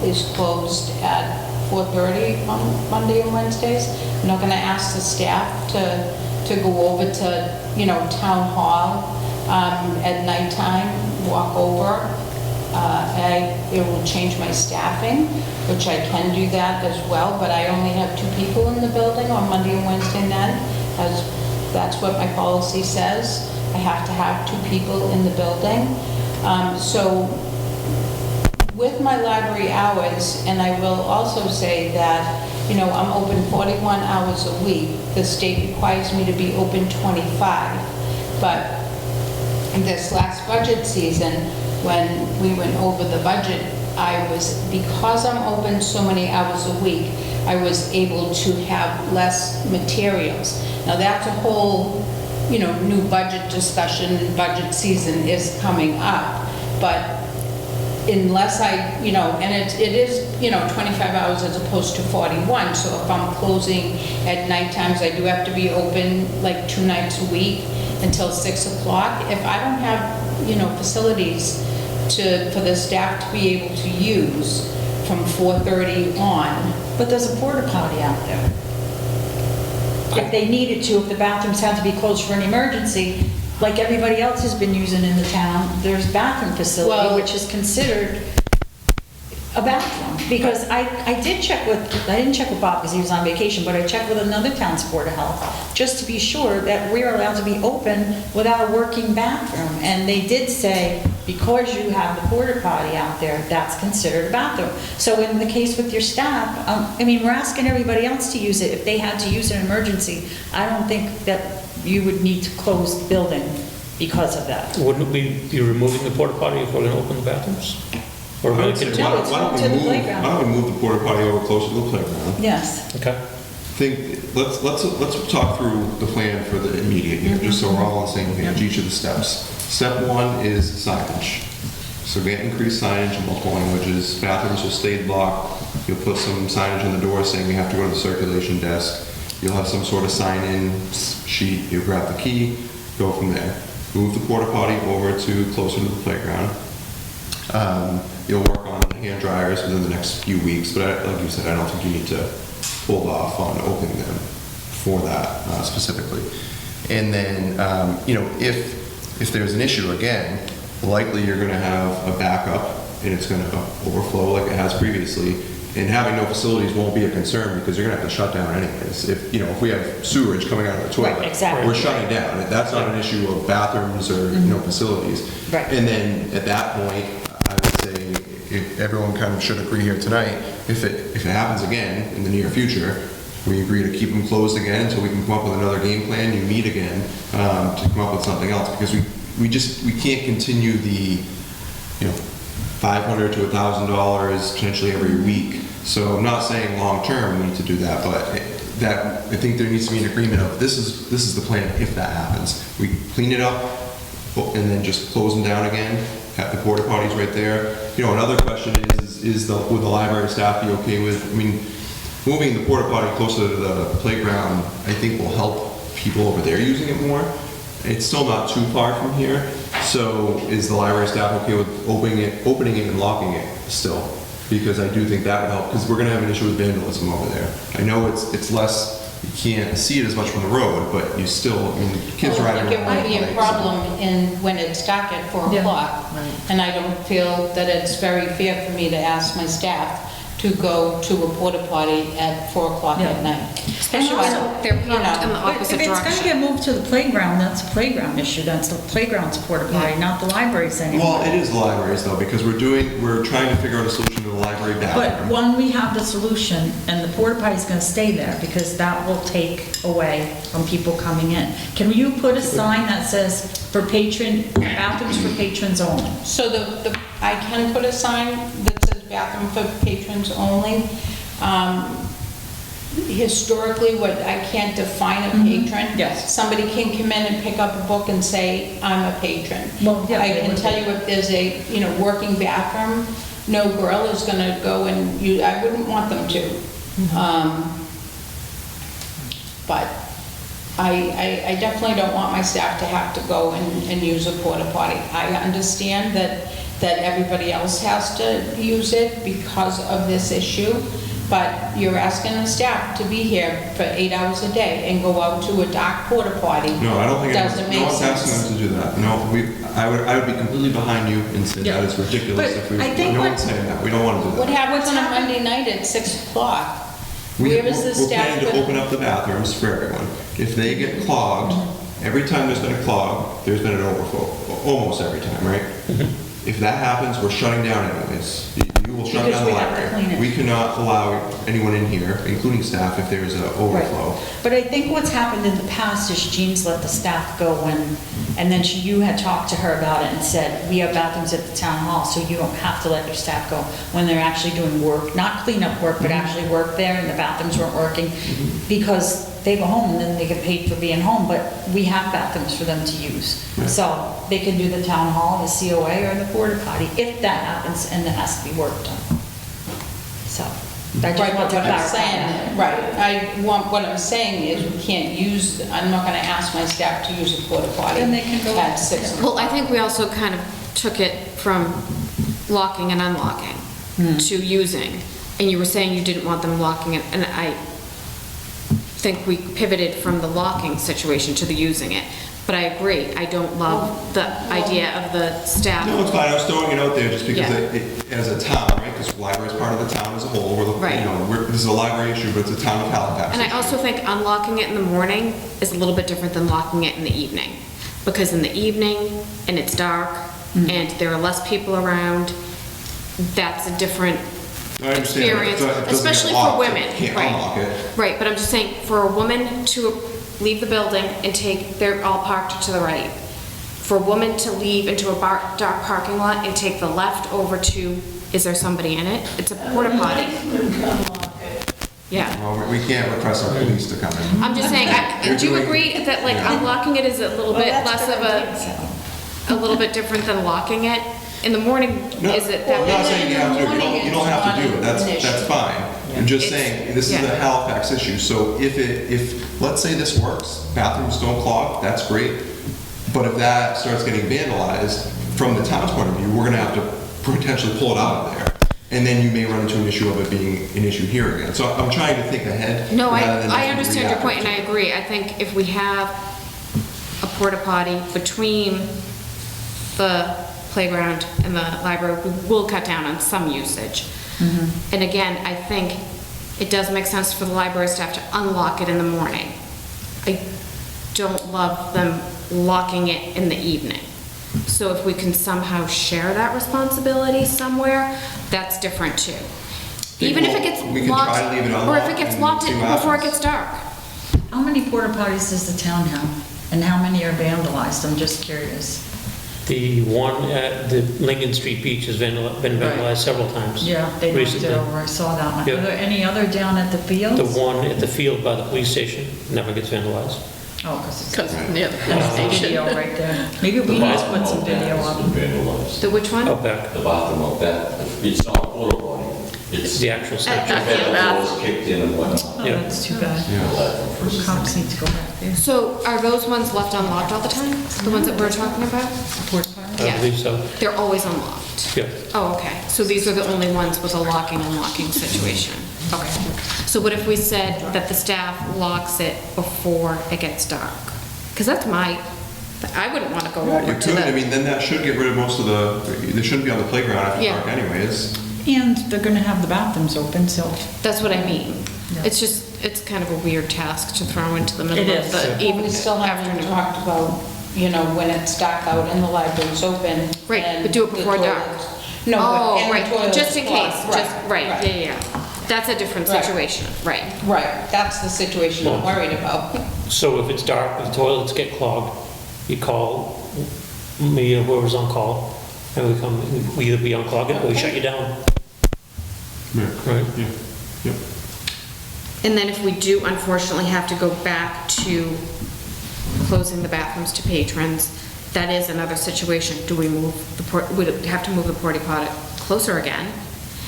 Speaker 9: is closed at 4:30 on Monday and Wednesdays. I'm not gonna ask the staff to go over to, Town Hall at nighttime, walk over. It will change my staffing, which I can do that as well, but I only have 2 people in the building on Monday and Wednesday night, as that's what my policy says. I have to have 2 people in the building. So with my library hours, and I will also say that, I'm open 41 hours a week. The state requires me to be open 25. But in this last budget season, when we went over the budget, because I'm open so many hours a week, I was able to have less materials. Now, that's a whole, new budget discussion, budget season is coming up, but unless and it is, 25 hours as opposed to 41, so if I'm closing at night times, I do have to be open like 2 nights a week until 6 o'clock. If I don't have, facilities for the staff to be able to use from 4:30 on.
Speaker 3: But there's a porta potty out there. If they needed to, if the bathrooms had to be closed for an emergency, like everybody else has been using in the town, there's bathroom facility,
Speaker 9: Well-
Speaker 3: which is considered a bathroom. Because I didn't check with Bob because he was on vacation, but I checked with another town's Board of Health, just to be sure that we're allowed to be open without a working bathroom. And they did say, because you have the porta potty out there, that's considered a bathroom. So in the case with your staff, we're asking everybody else to use it. If they had to use an emergency, I don't think that you would need to close the building because of that.
Speaker 2: Wouldn't we be removing the porta potty if we're going to open the bathrooms? Or
Speaker 6: I
Speaker 2: will
Speaker 6: would
Speaker 2: it
Speaker 6: say,
Speaker 2: continue?
Speaker 3: No, it's up to the playground.
Speaker 6: why don't we move the porta potty over closer to the playground?
Speaker 3: Yes.
Speaker 2: Okay.
Speaker 6: Let's talk through the plan for the immediate here, just so we're all on the same page, each of the steps. Step 1 is signage. So get increased signage in multiple languages. Bathrooms will stay locked. You'll put some signage on the door saying you have to go to the circulation desk. You'll have some sort of sign-in sheet. You'll grab the key, go from there. Move the porta potty over to closer to the playground. You'll work on hand dryers within the next few weeks, but like you said, I don't think you need to hold off on opening them for that specifically. And then, if there's an issue again, likely you're going to have a backup and it's going to overflow like it has previously. And having no facilities won't be a concern because you're going to have to shut down anyways. If we have sewerage coming out of the toilet,
Speaker 3: Right, exactly.
Speaker 6: we're shutting down. That's not an issue of bathrooms or facilities.
Speaker 3: Right.
Speaker 6: And then at that point, I would say, if everyone kind of should agree here tonight, if it happens again in the near future, we agree to keep them closed again until we can come up with another game plan. You meet again to come up with something else because we can't continue the $500 to $1,000 potentially every week. So I'm not saying long term we need to do that, but I think there needs to be an agreement of this is the plan if that happens. We clean it up and then just close them down again. Have the porta potties right there. Another question would the library staff be okay with? Moving the porta potty closer to the playground, I think will help people over there using it more. It's still not too far from here. So is the library staff okay with opening it and locking it still? Because I do think that would help, because we're going to have an issue with vandalism over there. I know it's less, you can't see it as much from the road, but you still, kids riding around.
Speaker 9: It might be a problem when it's dark at 4
Speaker 3: Yeah.
Speaker 9: o'clock.
Speaker 3: Right.
Speaker 9: And I don't feel that it's very fair for me to ask my staff to go to a porta potty at 4 o'clock at night.
Speaker 4: Especially when they're parked in the
Speaker 3: But
Speaker 4: opposite
Speaker 3: if it's
Speaker 4: direction.
Speaker 3: gonna get moved to the playground, that's a playground issue, that's the playground's porta potty, not the library's anymore.
Speaker 6: Well, it is the libraries though, because we're trying to figure out a solution to the library
Speaker 3: But
Speaker 6: bathroom.
Speaker 3: when we have the solution, and the porta potty's gonna stay there, because that will take away from people coming in. Can you put a sign that says bathrooms for patrons only?
Speaker 9: So I can put a sign that says bathroom for patrons only. Historically, I can't define a patron.
Speaker 3: Yes.
Speaker 9: Somebody can come in and pick up a book and say, I'm a patron.
Speaker 3: Well, yeah,
Speaker 9: I
Speaker 3: they
Speaker 9: can
Speaker 3: would
Speaker 9: tell
Speaker 3: be.
Speaker 9: you if there's a, working bathroom, no girl is gonna go and use, I wouldn't want them to. But I definitely don't want my staff to have to go and use a porta potty. I understand that everybody else has to use it because of this issue, but you're asking the staff to be here for 8 hours a day and go out to a dark porta potty.
Speaker 6: No, I don't think
Speaker 9: Doesn't make
Speaker 6: no one's asking
Speaker 9: sense.
Speaker 6: them to do that. No, I would be completely behind you and say
Speaker 3: Yeah.
Speaker 6: that is ridiculous
Speaker 3: But
Speaker 6: if we,
Speaker 3: I think
Speaker 6: no
Speaker 3: what-
Speaker 6: one's saying that. We don't want to do
Speaker 9: What
Speaker 6: that.
Speaker 9: happens on a Monday night at 6 o'clock?
Speaker 6: We're
Speaker 9: Where is the staff?
Speaker 6: planning to
Speaker 9: gonna-
Speaker 6: open up the bathrooms for everyone. If they get clogged, every time there's been a clog, there's been an overflow, almost every time, right? If that happens, we're shutting down anyways. will shut
Speaker 3: Because
Speaker 6: down the
Speaker 3: we have to
Speaker 6: library.
Speaker 3: clean it.
Speaker 6: We cannot allow anyone in here, including staff, if there's an overflow.
Speaker 3: Right. But I think what's happened in the past is Jean's let the staff go when, and then you had talked to her about it and said, we have bathrooms at the town hall, so you don't have to let your staff go when they're actually doing work, not cleanup work, but actually work there, and the bathrooms weren't working, because they go home and then they get paid for being home, but we have bathrooms for them to use. So they can do the town hall, the COA, or the porta potty, if that happens, and it has to be work done. So, I just
Speaker 9: Right,
Speaker 3: want
Speaker 9: but
Speaker 3: to
Speaker 9: what I'm
Speaker 3: clarify
Speaker 9: saying,
Speaker 3: that.
Speaker 9: right, what I'm saying is we can't use, I'm not gonna ask my staff to use a porta potty
Speaker 3: Then they can go-
Speaker 9: at 6 o'clock.
Speaker 4: Well, I think we also kind of took it from locking and unlocking to using. And you were saying you didn't want them locking it, and I think we pivoted from the locking situation to the using it. But I agree, I don't love the idea of the staff.
Speaker 6: No, it's fine, I was throwing it out there just because
Speaker 4: Yeah.
Speaker 6: as a town, right, because the library is part of the town as a whole, we're looking,
Speaker 4: Right.
Speaker 6: this is a library issue, but it's a town of Halifax.
Speaker 4: And I
Speaker 6: issue.
Speaker 4: also think unlocking it in the morning is a little bit different than locking it in the evening. Because in the evening, and it's dark, and there are less people around, that's a different
Speaker 6: I understand, but
Speaker 4: experience,
Speaker 6: it doesn't get
Speaker 4: especially for
Speaker 6: locked,
Speaker 4: women.
Speaker 6: you can't
Speaker 4: Right.
Speaker 6: unlock it.
Speaker 4: Right, but I'm just saying, for a woman to leave the building and take, they're all parked to the right. For a woman to leave into a dark parking lot and take the left over to, is there somebody in it? It's a porta potty. Yeah.
Speaker 6: Well, we can't request our police to come in.
Speaker 4: I'm just saying,
Speaker 6: You're
Speaker 4: do you
Speaker 6: doing-
Speaker 4: agree that like unlocking it is a little
Speaker 3: Well,
Speaker 4: bit
Speaker 3: that's
Speaker 4: less of
Speaker 3: different,
Speaker 4: a little bit different than locking it? In the morning,
Speaker 6: No,
Speaker 4: is it
Speaker 6: I'm not
Speaker 4: that?
Speaker 6: saying you have to, you don't have to do it, that's
Speaker 9: Initial.
Speaker 6: fine. I'm just
Speaker 4: It's-
Speaker 6: saying, this is a
Speaker 4: yeah.
Speaker 6: Halifax issue, so if, let's say this works, bathrooms don't clog, that's great. But if that starts getting vandalized, from the town's point of view, we're gonna have to potentially pull it out of there. And then you may run into an issue of it being an issue here again. So I'm trying to think ahead.
Speaker 4: No,
Speaker 6: rather than
Speaker 4: I understand your point, and I
Speaker 6: reactive.
Speaker 4: agree. I think if we have a porta potty between the playground and the library, we will cut down on some usage. And again, I think it does make sense for the library staff to unlock it in the morning. I don't love them locking it in the evening. So if we can somehow share that responsibility somewhere, that's different too. Even if it gets
Speaker 6: We can try to leave it
Speaker 4: locked, or if it
Speaker 6: unlocked
Speaker 4: gets
Speaker 6: in
Speaker 4: locked
Speaker 6: 2
Speaker 4: before it
Speaker 6: hours.
Speaker 4: gets dark.
Speaker 3: How many porta potties does the town have? And how many are vandalized? I'm just curious.
Speaker 2: The one at the Lincoln Street Beach has been vandalized several times.
Speaker 3: Yeah, they knocked it
Speaker 2: recently.
Speaker 3: over, I saw that one.
Speaker 2: Yeah.
Speaker 3: Are there any other down at the fields?
Speaker 2: The one at the field by the police station never gets vandalized.
Speaker 3: Oh, because it's
Speaker 1: Because near the
Speaker 3: that's the
Speaker 1: station.
Speaker 3: video right there. Maybe we need to put some video up.
Speaker 4: The which one?
Speaker 2: Out back,
Speaker 5: The bathroom out back, it's not a porta potty, it's
Speaker 2: the actual
Speaker 1: At
Speaker 2: section.
Speaker 1: the bath.
Speaker 5: doors kicked in and whatnot.
Speaker 3: Oh,
Speaker 2: Yeah.
Speaker 3: that's too bad.
Speaker 6: Yeah.
Speaker 3: Cops need to go back there.
Speaker 4: So are those ones left unlocked all the time? The ones that we're talking about?
Speaker 3: Porta potties?
Speaker 2: I
Speaker 4: Yeah.
Speaker 2: believe so.
Speaker 4: They're always unlocked?
Speaker 2: Yeah.
Speaker 4: Oh, okay. So these are the only ones with a locking and unlocking situation? Okay. So what if we said that the staff locks it before it gets dark? Because that's I wouldn't want to go over
Speaker 6: You
Speaker 4: to
Speaker 6: could, I
Speaker 4: the,
Speaker 6: mean, then that should get rid of most of they shouldn't be on the playground after
Speaker 4: Yeah.
Speaker 6: dark anyways.
Speaker 3: And they're gonna have the bathrooms open, so.
Speaker 4: that's what I mean.
Speaker 3: Yeah.
Speaker 4: It's just, it's kind of a weird task to throw into the middle
Speaker 3: It
Speaker 4: of
Speaker 3: is.
Speaker 4: the
Speaker 9: Well,
Speaker 4: evening.
Speaker 9: we still haven't
Speaker 4: afternoon.
Speaker 9: talked about, when it's dark out and the library's open.
Speaker 4: Right,
Speaker 9: and
Speaker 4: but do it
Speaker 9: the
Speaker 4: before dark.
Speaker 9: toilets- No, but,
Speaker 4: Oh,
Speaker 9: and the
Speaker 4: right,
Speaker 9: toilets
Speaker 4: just in case,
Speaker 9: clogged.
Speaker 4: just, right, yeah, yeah, yeah. That's a different
Speaker 9: Right.
Speaker 4: situation, right.
Speaker 9: Right, that's the situation I'm worried about.
Speaker 2: So if it's dark, if the toilets get clogged, you call me or whoever's on call, and we either unclog it or we shut you down. Right?
Speaker 6: Yeah. Yep.
Speaker 4: And then if we do unfortunately have to go back to closing the bathrooms to patrons, that is another situation. Do we move would it have to move the porta potty closer again?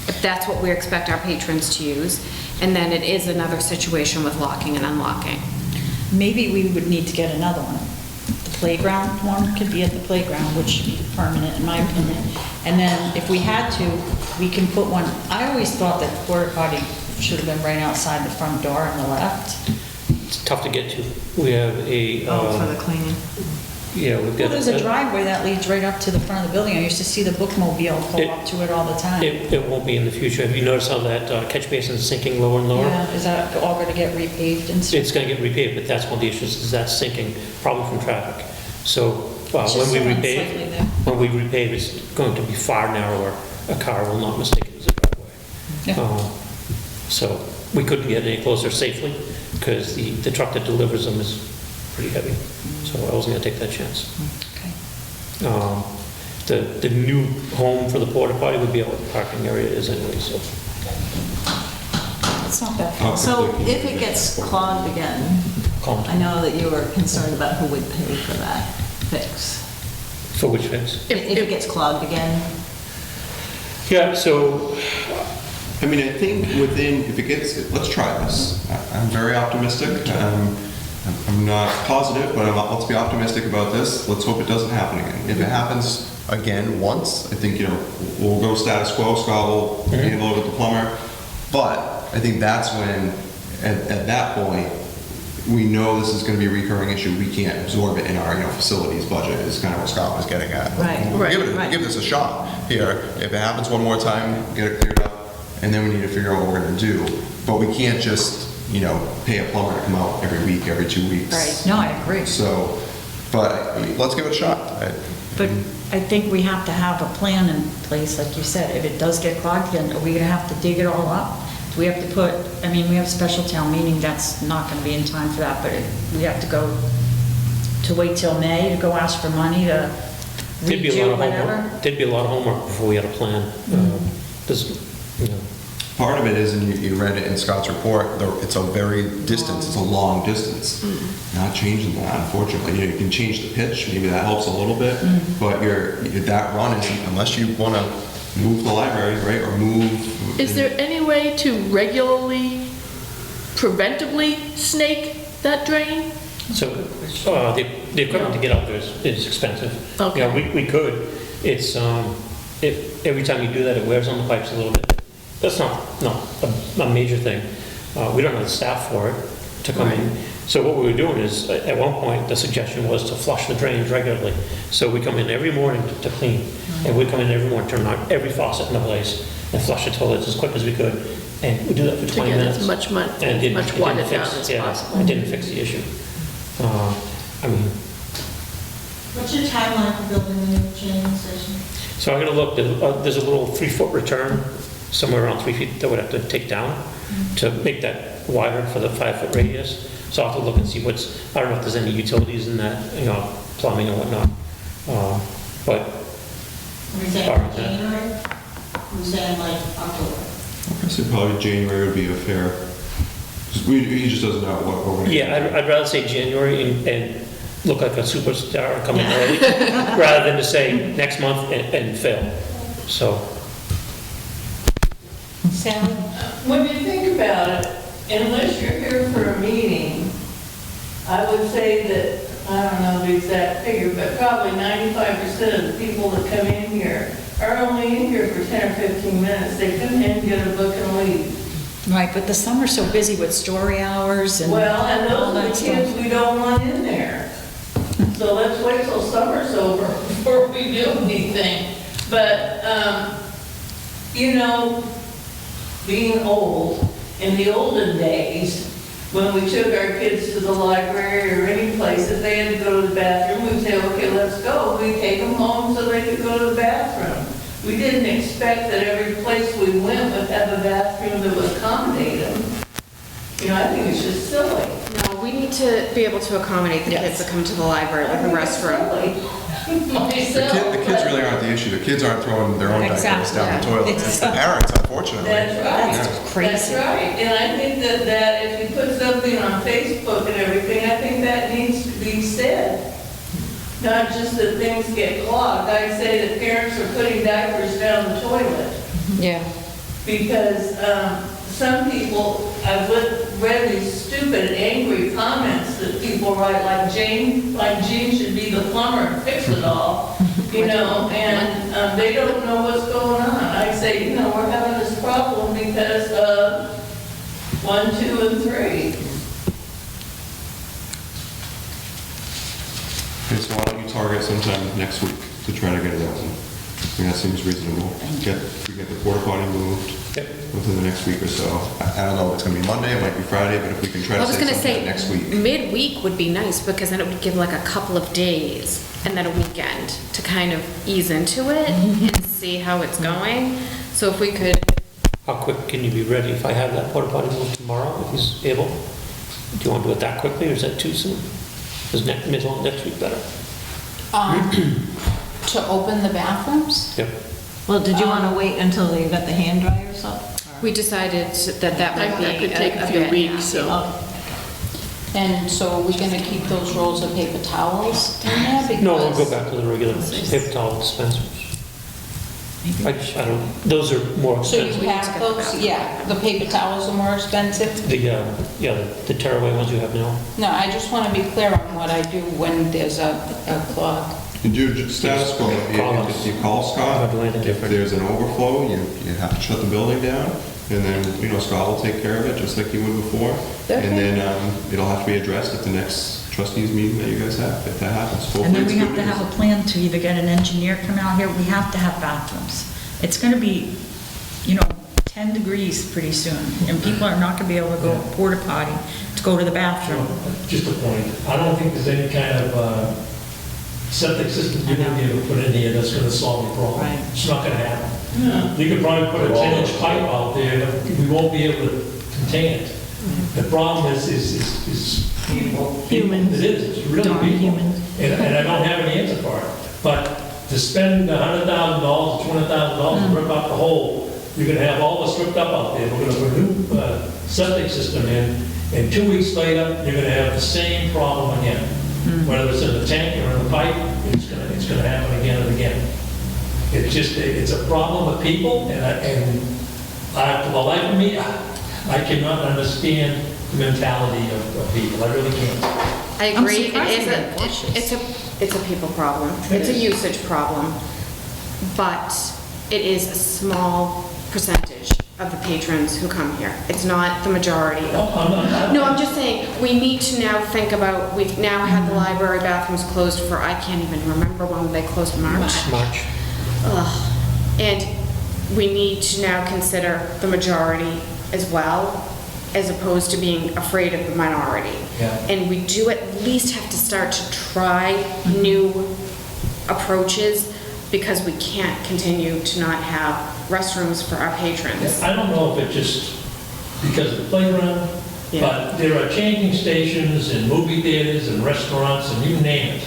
Speaker 4: If that's what we expect our patrons to use, and then it is another situation with locking and unlocking.
Speaker 3: Maybe we would need to get another one. The playground one could be at the playground, which should be permanent in my opinion. And then if we had to, we can put one, I always thought that porta potty should have been right outside the front door on the left.
Speaker 2: It's tough to get to. We have a,
Speaker 8: Oh, for the cleaning.
Speaker 2: we've
Speaker 3: Well,
Speaker 2: got.
Speaker 3: there's a driveway that leads right up to the front of the building. I used to see the bookmobile pull up to it all the time.
Speaker 2: It won't be in the future. Have you noticed how that catch basin is sinking lower and lower?
Speaker 3: Yeah, is that all gonna get repaved and stuff?
Speaker 2: It's going to get repaved, but that's one of the issues, is that sinking, probably from traffic. So
Speaker 3: It's just
Speaker 2: when we
Speaker 3: so unsightly
Speaker 2: repave,
Speaker 3: there.
Speaker 2: it's going to be far narrower. A car will not mistake it as a driveway. So we couldn't get any closer safely because the truck that delivers them is pretty heavy. So I wasn't gonna take that chance. The new home for the porta potty would be out where the parking area is anyway, so.
Speaker 3: It's not bad.
Speaker 8: So if it gets clogged again,
Speaker 2: Call them.
Speaker 8: I know that you were concerned about who would pay for that fix.
Speaker 2: For which fix?
Speaker 8: If it gets clogged again,
Speaker 2: Yeah, so,
Speaker 6: I mean, I think if it gets, let's try this. I'm very optimistic. I'm not positive, but let's be optimistic about this. Let's hope it doesn't happen again. If it happens again once, I think, we'll go status quo. Scott will handle it with the plumber. But I think that's when, at that point, we know this is going to be a recurring issue. We can't absorb it in our, facilities budget is kind of what Scott was getting at.
Speaker 8: Right.
Speaker 6: Give this a shot here. If it happens one more time, get it cleared up, and then we need to figure out what we're going to do. But we can't just, pay a plumber to come out every week, every 2 weeks.
Speaker 3: Right, no, I agree.
Speaker 6: So, but let's give it a shot.
Speaker 3: But I think we have to have a plan in place, like you said. If it does get clogged again, are we gonna have to dig it all up? Do we have to we have a special town meeting, that's not gonna be in time for that, but we have to wait till May to go ask for money to
Speaker 2: there'd be a lot
Speaker 3: redo
Speaker 2: of
Speaker 3: whatever?
Speaker 2: homework. There'd be a lot of homework before we had a plan.
Speaker 6: Part of it is, and you read it in Scott's report, it's a long distance. Not changing that, unfortunately. You can change the pitch, maybe that helps a little bit, but that run is, unless you want to move the library, right, or move.
Speaker 1: Is there any way to regularly, preventively snake that drain?
Speaker 2: So, the equipment to get out there is expensive.
Speaker 1: Okay.
Speaker 2: We could. It's, if every time you do that, it wears on the pipes a little bit. That's not a major thing. We don't have the staff for it to come in. So what we were doing is, at one point, the suggestion was to flush the drains regularly. So we come in every morning to clean, and we come in every morning, turn on every faucet in the place, and flush the toilets as quick as we could. And we do that for 20 minutes.
Speaker 1: To get as much
Speaker 2: And it
Speaker 1: water
Speaker 2: didn't
Speaker 1: down
Speaker 2: fix-
Speaker 1: as
Speaker 2: yeah,
Speaker 1: possible.
Speaker 2: it didn't fix the issue.
Speaker 10: What's your timeline for building the new changing station?
Speaker 2: So I'm gonna look, there's a little 3-foot return, somewhere around 3 feet, that would have to take down to make that wider for the 5-foot radius. So I'll have to look and see I don't know if there's any utilities in that, plumbing and whatnot. But
Speaker 10: Are we saying
Speaker 2: Alright, yeah.
Speaker 10: January? Are we saying like October?
Speaker 6: I said probably January would be a fair, he just doesn't know what we're going to do.
Speaker 2: yeah, I'd rather say January and look like a superstar and come in early, rather than to say next month and fail. So,
Speaker 3: Sally?
Speaker 10: When you think about it, unless you're here for a meeting, I would say that, I don't know the exact figure, but probably 95% of the people that come in here are only in here for 10 or 15 minutes. They come in, get a book and leave.
Speaker 3: Right, but the summer's so busy with story hours and
Speaker 10: Well, and
Speaker 3: all
Speaker 10: those are
Speaker 3: that
Speaker 10: the kids
Speaker 3: stuff.
Speaker 10: we don't want in there. So let's wait till summer's over before we do anything. But, being old, in the olden days, when we took our kids to the library or any place, if they had to go to the bathroom, we'd say, okay, let's go. We'd take them home so they could go to the bathroom. We didn't expect that every place we went would have a bathroom that would accommodate them. I think it's just silly.
Speaker 4: No, we need to be able to accommodate the kids that come to the library with a restroom.
Speaker 6: The kids really aren't the issue. The kids aren't throwing their own diapers
Speaker 3: Exactly.
Speaker 6: down the toilet. It's the parents, unfortunately.
Speaker 10: That's right.
Speaker 3: That's crazy.
Speaker 10: That's right. And I think that if you put something on Facebook and everything, I think that needs to be said. Not just that things get clogged. I say that parents are putting diapers down the toilet.
Speaker 4: Yeah.
Speaker 10: Because some people, I've read these stupid, angry comments that people write, like Jane should be the plumber and fix it all, and they don't know what's going on. I say, we're having this problem because of 1, 2, and 3.
Speaker 6: Okay, so why don't you target sometime next week to try to get it open? I think that seems reasonable. We get the porta potty moved within the next week or so. I don't know if it's going to be Monday, it might be Friday, but if we can try
Speaker 4: I
Speaker 6: to
Speaker 4: was
Speaker 6: say
Speaker 4: gonna
Speaker 6: something
Speaker 4: say,
Speaker 6: next week.
Speaker 4: midweek would be nice, because then it would give like a couple of days and then a weekend to kind of ease into it and see how it's going. So if we could
Speaker 2: How quick can you be ready if I have that porta potty moved tomorrow, if he's able? Do you want to do it that quickly, or is that too soon? Is middle of next week better?
Speaker 9: To open the bathrooms?
Speaker 2: Yep.
Speaker 8: Well, did you want to wait until you got the hand dryers up?
Speaker 4: We decided that might be
Speaker 1: That could take a few
Speaker 4: bit,
Speaker 1: weeks, so.
Speaker 8: Oh,
Speaker 9: And so are we gonna keep those rolls of paper towels in there?
Speaker 2: No, we'll go
Speaker 9: Because-
Speaker 2: back to the regular paper towel dispensers. I don't, those are more
Speaker 9: So
Speaker 2: expensive.
Speaker 9: you have those, yeah, the paper towels are more expensive?
Speaker 2: The tearaway ones you have now.
Speaker 9: No, I just wanna be clear on what I do when there's a clog.
Speaker 6: You do status quo, if you call Scott,
Speaker 2: Not do anything
Speaker 6: if
Speaker 2: different.
Speaker 6: there's an overflow, you have to shut the building down, and then, Scott will take care of it, just like he would before.
Speaker 9: Okay.
Speaker 6: And then it'll have to be addressed at the next trustees meeting that you guys have, if that happens.
Speaker 3: And
Speaker 6: Hopefully
Speaker 3: then
Speaker 6: it's
Speaker 3: we have
Speaker 6: good
Speaker 3: to
Speaker 6: news.
Speaker 3: have a plan to either get an engineer come out here, we have to have bathrooms. It's gonna be, 10 degrees pretty soon, and people are not gonna be able to go porta potty to go to the bathroom.
Speaker 7: Just a point, I don't think there's any kind of septic system you're gonna be able to put in here that's gonna solve the problem.
Speaker 8: Right.
Speaker 7: It's not gonna happen. You could probably put a 10-inch pipe out there, but we won't be able to contain it. The problem is people.
Speaker 8: Humans.
Speaker 7: It is, it's really
Speaker 8: Darn
Speaker 7: people.
Speaker 8: humans.
Speaker 7: And I don't have an answer for it. But to spend $100,000, $200,000 to rip out the hole, you're gonna have all this ripped up out there. We're gonna put a new septic system in, and 2 weeks later, you're gonna have the same problem again. Whether it's in the tank or in the pipe, it's gonna happen again and again. It's a problem with people, and for the life of me, I cannot understand the mentality of people, I really can't.
Speaker 4: I
Speaker 3: I'm
Speaker 4: agree,
Speaker 3: surprised
Speaker 4: it is
Speaker 3: they're cautious.
Speaker 4: it's a people problem, it's a usage problem, but it is a small percentage of the patrons who come here. It's not the majority. No, I'm just saying, we need to now think about, we've now had the library bathrooms closed for, I can't even remember when they closed, March?
Speaker 2: March.
Speaker 4: Ugh. And we need to now consider the majority as well, as opposed to being afraid of the minority.
Speaker 7: Yeah.
Speaker 4: And we do at least have to start to try new approaches, because we can't continue to not have restrooms for our patrons.
Speaker 7: I don't know if it's just because of the playground,
Speaker 4: Yeah.
Speaker 7: but there are changing stations and movie theaters and restaurants and you name it.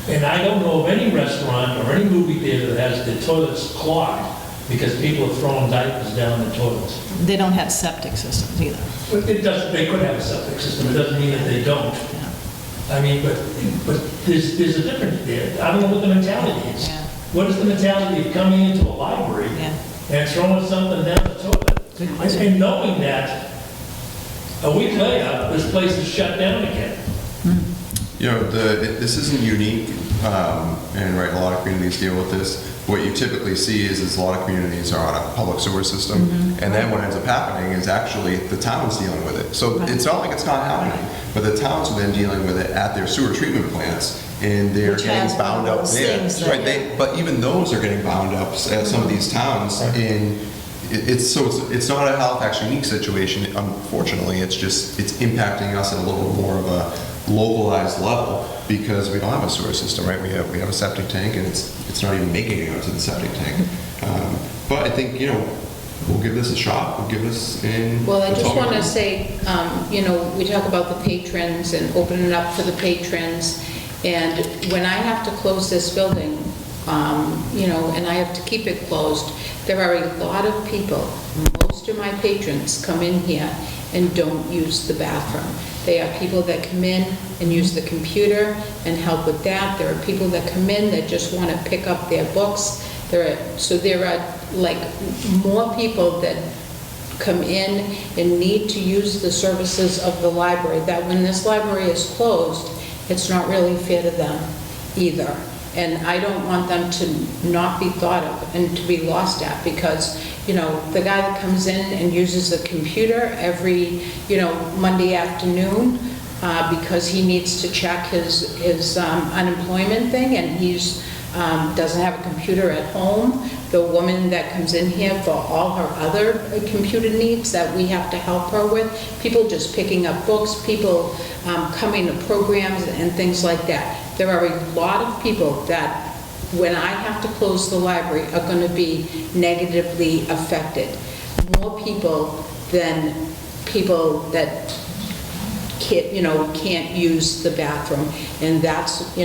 Speaker 7: And I don't know of any restaurant or any movie theater that has the toilets clogged because people are throwing diapers down the toilets.
Speaker 8: They don't have septic systems either.
Speaker 7: But it doesn't, they could have a septic system, it doesn't mean that they don't.
Speaker 8: Yeah.
Speaker 7: I mean, but there's a difference there. I don't know what the mentality is.
Speaker 8: Yeah.
Speaker 7: What is the mentality of coming into a library
Speaker 8: Yeah.
Speaker 7: and throwing something down the toilet? And knowing that a week later, this place is shut down again.
Speaker 6: This isn't unique, and right, a lot of communities deal with this. What you typically see is a lot of communities are on a public sewer system, and then what ends up happening is actually the town's dealing with it. So it's not like it's not happening, but the towns are then dealing with it at their sewer treatment plants, and they're
Speaker 8: Which has
Speaker 6: getting bound
Speaker 8: one of
Speaker 6: up
Speaker 8: those
Speaker 6: there.
Speaker 8: things that-
Speaker 6: Right, but even those are getting bound up at some of these towns, and it's not a Halifax unique situation, unfortunately. It's impacting us at a little more of a localized level because we don't have a sewer system, right? We have a septic tank, and it's not even making it out to the septic tank. But I think, we'll give this a shot. We'll give this in.
Speaker 9: Well, I
Speaker 6: the
Speaker 9: just
Speaker 6: talk-
Speaker 9: want to say, we talk about the patrons and opening it up for the patrons, and when I have to close this building, and I have to keep it closed, there are a lot of people, most of my patrons come in here and don't use the bathroom. They are people that come in and use the computer and help with that. There are people that come in that just want to pick up their books. There are like more people that come in and need to use the services of the library, that when this library is closed, it's not really fair to them either. And I don't want them to not be thought of and to be lost at, because, the guy that comes in and uses the computer every, Monday afternoon, because he needs to check his unemployment thing, and he's doesn't have a computer at home. The woman that comes in here for all her other computer needs that we have to help her with, people just picking up books, people coming to programs and things like that. There are a lot of people that, when I have to close the library, are going to be negatively affected. more people than people that can't use the bathroom. And that's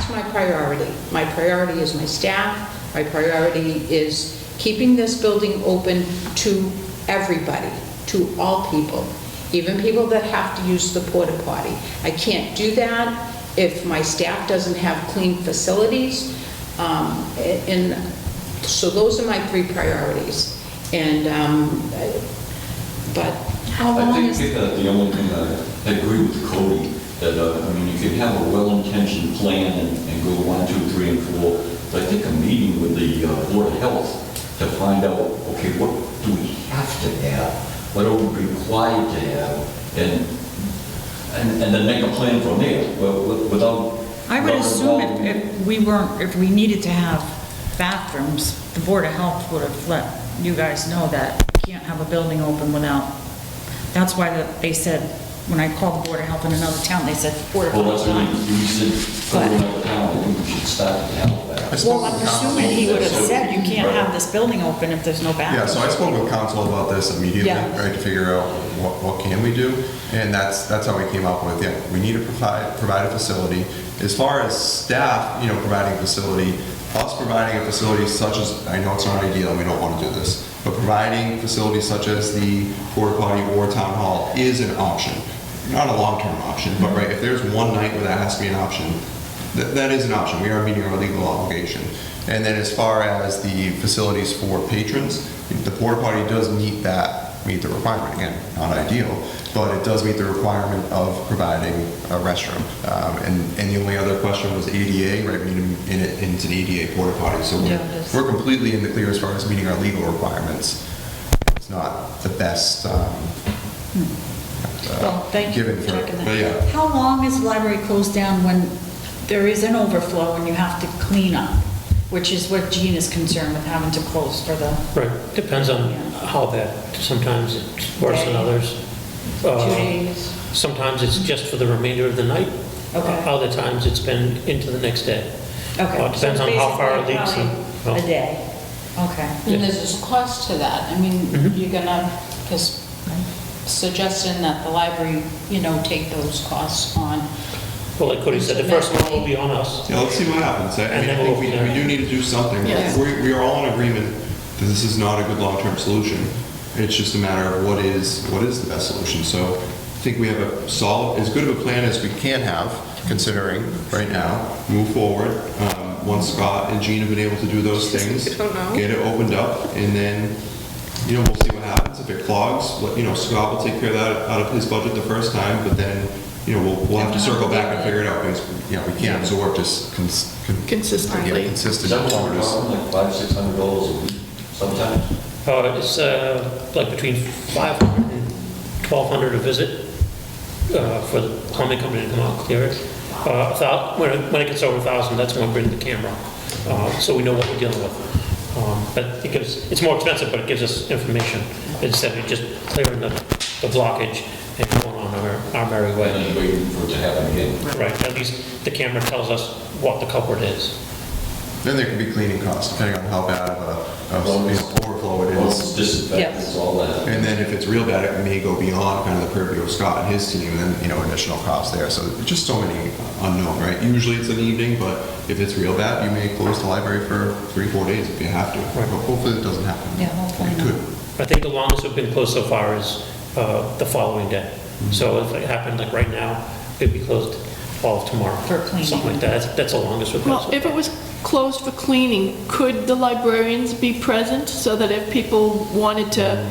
Speaker 9: my priority. My priority is my staff. My priority is keeping this building open to everybody, to all people, even people that have to use the porta potty. I can't do that if my staff doesn't have clean facilities. And so those are my 3 priorities. And, but
Speaker 3: How long
Speaker 5: I
Speaker 3: is,
Speaker 5: think the only thing I agree with Cody, that, you can have a well-intentioned plan and go 1, 2, 3, and 4, but I think a meeting with the Board of Health to find out, okay, what do we have to have? What are we required to have? And then make a plan from there, without...
Speaker 3: I would assume if we needed to have bathrooms, the Board of Health would have let you guys know that you can't have a building open without, that's why they said, when I called the Board of Health in another town, they said Board of
Speaker 5: Well,
Speaker 3: Health.
Speaker 5: that's what you said, go to another town, I think we should start at Halifax.
Speaker 3: Well, I'm assuming he would have said you can't have this building open if there's no bathroom.
Speaker 6: Yeah, so I spoke with council about this immediately,
Speaker 3: Yeah.
Speaker 6: right, to figure out what can we do, and that's how we came up with, yeah, we need to provide a facility. As far as staff, providing a facility, us providing a facility such as, I know it's not ideal and we don't want to do this, but providing facilities such as the porta potty or town hall is an option. Not a long-term option, but right, if there's one night where that has to be an option, that is an option. We are meeting our legal obligation. And then as far as the facilities for patrons, the porta potty does meet the requirement. Again, not ideal, but it does meet the requirement of providing a restroom. And the only other question was ADA, right? We need it's an ADA porta potty, so we're completely in the clear as far as meeting our legal requirements. It's not the best.
Speaker 3: Well, thank you
Speaker 6: given
Speaker 3: for checking
Speaker 6: but yeah.
Speaker 3: that. How long is the library closed down when there is an overflow and you have to clean up? Which is what Jean is concerned with, having to close for the
Speaker 2: Right, depends on how bad. Sometimes it's worse than others.
Speaker 3: 2 days.
Speaker 2: Sometimes it's just for the remainder of the night.
Speaker 3: Okay.
Speaker 2: Other times it's been into the next day.
Speaker 3: Okay.
Speaker 2: It depends on how far it leaks.
Speaker 3: A day. Okay.
Speaker 9: And there's a cost to that. I mean, you're gonna, because suggesting that the library, take those costs on.
Speaker 2: Well, like Cody said, the first one will be on us.
Speaker 6: Yeah, let's see what happens. I
Speaker 2: And then
Speaker 6: think
Speaker 2: we'll
Speaker 6: we
Speaker 2: go from there.
Speaker 6: do need to do something.
Speaker 1: Yes.
Speaker 6: We are all in agreement that this is not a good long-term solution. It's just a matter of what is the best solution. So I think we have as good of a plan as we can have, considering right now, move forward. Once Scott and Jean have been able to do those things, get it opened up, and then, we'll see what happens. If it clogs, Scott will take care of that out of his budget the first time, but then, we'll have to circle back and figure it out, because, we can't absorb just
Speaker 1: Consistently.
Speaker 6: consistent
Speaker 5: Is that what
Speaker 6: orders.
Speaker 5: like $500-600 a week sometimes?
Speaker 2: It's like between $500 and $1,200 a visit for the plumbing company to come out and clear it. When it gets over 1,000, that's when we bring the camera, so we know what we're dealing with. But it's more expensive, but it gives us information instead of just clearing the blockage and going on our merry
Speaker 5: And
Speaker 2: way.
Speaker 5: then waiting for it to happen again.
Speaker 2: Right, at least the camera tells us what the culprit is.
Speaker 6: Then there could be cleaning costs, depending on how bad of overflow it
Speaker 5: Well,
Speaker 6: is.
Speaker 5: it's disinfectants, all that.
Speaker 6: And then if it's real bad, it may go beyond kind of the purview of Scott and his team, and then, additional costs there. So there's just so many unknown, right? Usually it's an evening, but if it's real bad, you may close the library for 3-4 days if you have to.
Speaker 2: Right.
Speaker 6: But hopefully it doesn't happen.
Speaker 3: Yeah, hopefully
Speaker 6: It
Speaker 3: not.
Speaker 6: could.
Speaker 2: I think the longest we've been closed so far is the following day. So if it happened like right now, it'd be closed all of tomorrow.
Speaker 3: For cleaning.
Speaker 2: Something like that. That's the longest we've been.
Speaker 1: Well,
Speaker 2: so
Speaker 1: if
Speaker 2: far.
Speaker 1: it was closed for cleaning, could the librarians be present so that if people wanted to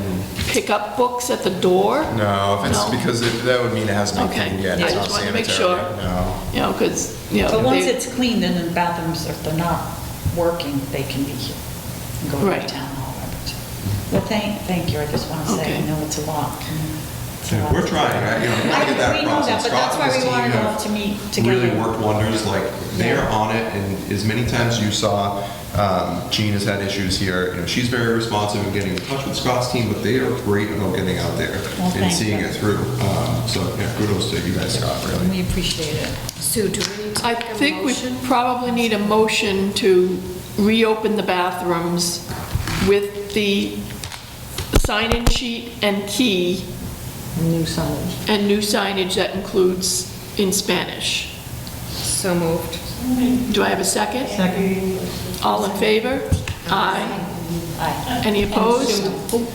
Speaker 1: pick up books at the door?
Speaker 6: No, if it's
Speaker 1: No?
Speaker 6: because that would mean it hasn't been
Speaker 1: Okay.
Speaker 6: cleaned yet.
Speaker 1: I
Speaker 6: It's
Speaker 1: just
Speaker 6: not
Speaker 1: wanted to make
Speaker 6: sanitary.
Speaker 1: sure.
Speaker 6: No.
Speaker 1: Because,
Speaker 3: But once it's cleaned, then the bathrooms, if they're not working, they can be here and go to
Speaker 1: Right.
Speaker 3: the town hall. Well, thank you. I just want to say, I
Speaker 1: Okay.
Speaker 3: know it's a lot. It's a
Speaker 6: Yeah,
Speaker 3: lot.
Speaker 6: we're trying, we want to get that
Speaker 3: We know
Speaker 6: across.
Speaker 3: that,
Speaker 6: And
Speaker 3: but
Speaker 6: Scott
Speaker 3: that's why
Speaker 6: and his
Speaker 3: we wanted
Speaker 6: team
Speaker 3: to
Speaker 6: have
Speaker 3: to meet together.
Speaker 6: really worked wonders, like, they're on it, and as many times you saw, Jean has had issues here, she's very responsive in getting in touch with Scott's team, but they are great about getting out there
Speaker 3: Well,
Speaker 6: and
Speaker 3: thank
Speaker 6: seeing
Speaker 3: you.
Speaker 6: it through. So, yeah, kudos to you guys, Scott, really.
Speaker 3: We appreciate it.
Speaker 4: Sue, do we need to
Speaker 1: I
Speaker 4: make a
Speaker 1: think we
Speaker 4: motion?
Speaker 1: probably need a motion to reopen the bathrooms with the the sign-in sheet and key,
Speaker 8: New signage.
Speaker 1: and new signage that includes in Spanish.
Speaker 4: So moved.
Speaker 1: Do I have a second?
Speaker 8: Second.
Speaker 1: All in favor? Aye.
Speaker 3: Aye.
Speaker 1: Any opposed?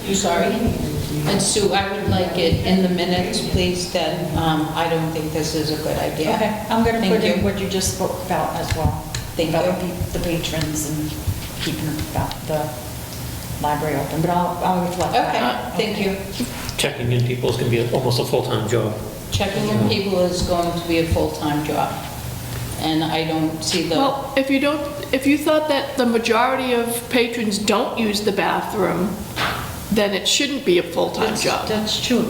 Speaker 9: You sorry? And Sue, I would like it in the minutes, please, that I don't think this is a good idea.
Speaker 3: Okay, I'm gonna
Speaker 9: Thank
Speaker 3: put in
Speaker 9: you.
Speaker 3: what you just spoke about as well.
Speaker 9: Thank
Speaker 3: About
Speaker 9: you.
Speaker 3: the patrons and keeping the library open, but I'll reflect
Speaker 9: Okay,
Speaker 3: that.
Speaker 9: thank you.
Speaker 2: Checking in people is going to be almost a full-time job.
Speaker 9: Checking in people is going to be a full-time job, and I don't see the,
Speaker 1: Well, if you thought that the majority of patrons don't use the bathroom, then it shouldn't be a full-time job.
Speaker 3: That's true,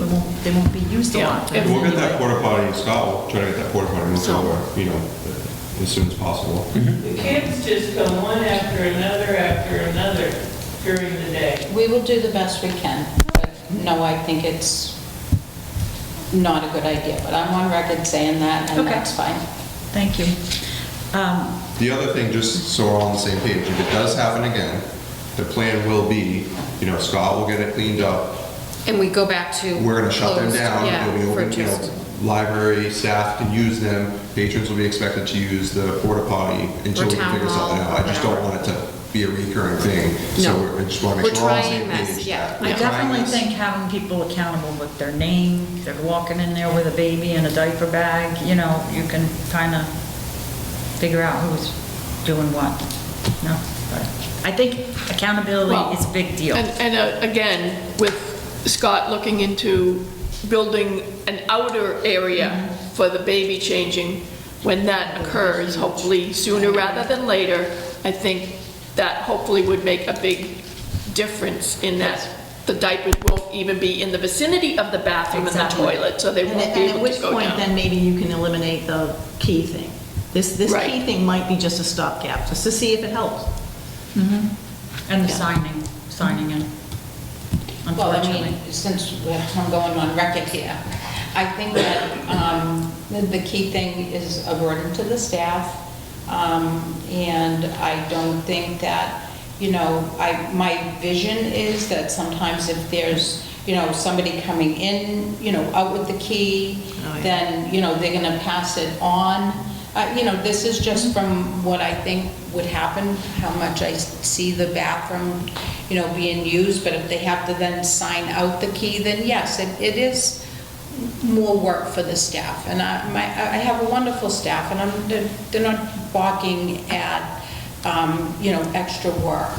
Speaker 3: they won't be used a
Speaker 1: Yeah,
Speaker 3: lot.
Speaker 1: if-
Speaker 6: We'll get that porta potty, Scott will try to get that porta potty moved
Speaker 1: So-
Speaker 6: over, as soon as possible.
Speaker 10: The kids just come one after another during the day.
Speaker 9: we will do the best we can, but no, I think it's not a good idea, but I'm on record saying that, and
Speaker 3: Okay.
Speaker 9: that's fine.
Speaker 3: Thank you.
Speaker 6: The other thing, just so we're all on the same page, if it does happen again, the plan will be, Scott will get it cleaned up.
Speaker 4: And we go back to.
Speaker 6: We're gonna shut them
Speaker 4: closed,
Speaker 6: down.
Speaker 4: yeah,
Speaker 6: It'll be
Speaker 4: for
Speaker 6: open,
Speaker 4: just-
Speaker 6: library staff can use them. Patrons will be expected to use the porta potty until
Speaker 4: Or
Speaker 6: we can
Speaker 4: town
Speaker 6: figure
Speaker 4: hall,
Speaker 6: something out. I just don't want it to be a recurring thing. So
Speaker 4: No.
Speaker 6: I just wanna
Speaker 4: We're
Speaker 6: make sure we're all on the
Speaker 4: trying
Speaker 6: same
Speaker 4: this,
Speaker 6: page.
Speaker 4: yeah.
Speaker 6: that
Speaker 3: I
Speaker 6: we're trying
Speaker 3: definitely
Speaker 6: this.
Speaker 3: think having people accountable with their name, they're walking in there with a baby and a diaper bag, you can kind of figure out who's doing what. No, but I think
Speaker 1: Well,
Speaker 3: accountability is a big deal.
Speaker 1: And again, with Scott looking into building an outer area for the baby changing, when that occurs, hopefully sooner rather than later, I think that hopefully would make a big difference in that the diapers won't even be in the vicinity of the bathroom and the
Speaker 8: Exactly.
Speaker 1: toilet, so they
Speaker 8: And
Speaker 1: won't be
Speaker 8: at
Speaker 1: able
Speaker 8: which
Speaker 1: to go
Speaker 8: point,
Speaker 1: down.
Speaker 8: then maybe you can eliminate the key thing. This
Speaker 1: Right.
Speaker 8: key thing might be just a stopgap, just to see if it helps.
Speaker 3: And the signing in,
Speaker 9: Well, I
Speaker 3: unfortunately.
Speaker 9: mean, since I'm going on record here, I think that the key thing is a burden to the staff, and I don't think that, my vision is that sometimes if there's, somebody coming in, out with the key,
Speaker 8: Oh, yeah.
Speaker 9: then, they're gonna pass it on. This is just from what I think would happen, how much I see the bathroom, being used, but if they have to then sign out the key, then yes, it is more work for the staff. And I have a wonderful staff, and they're not balking at, extra work.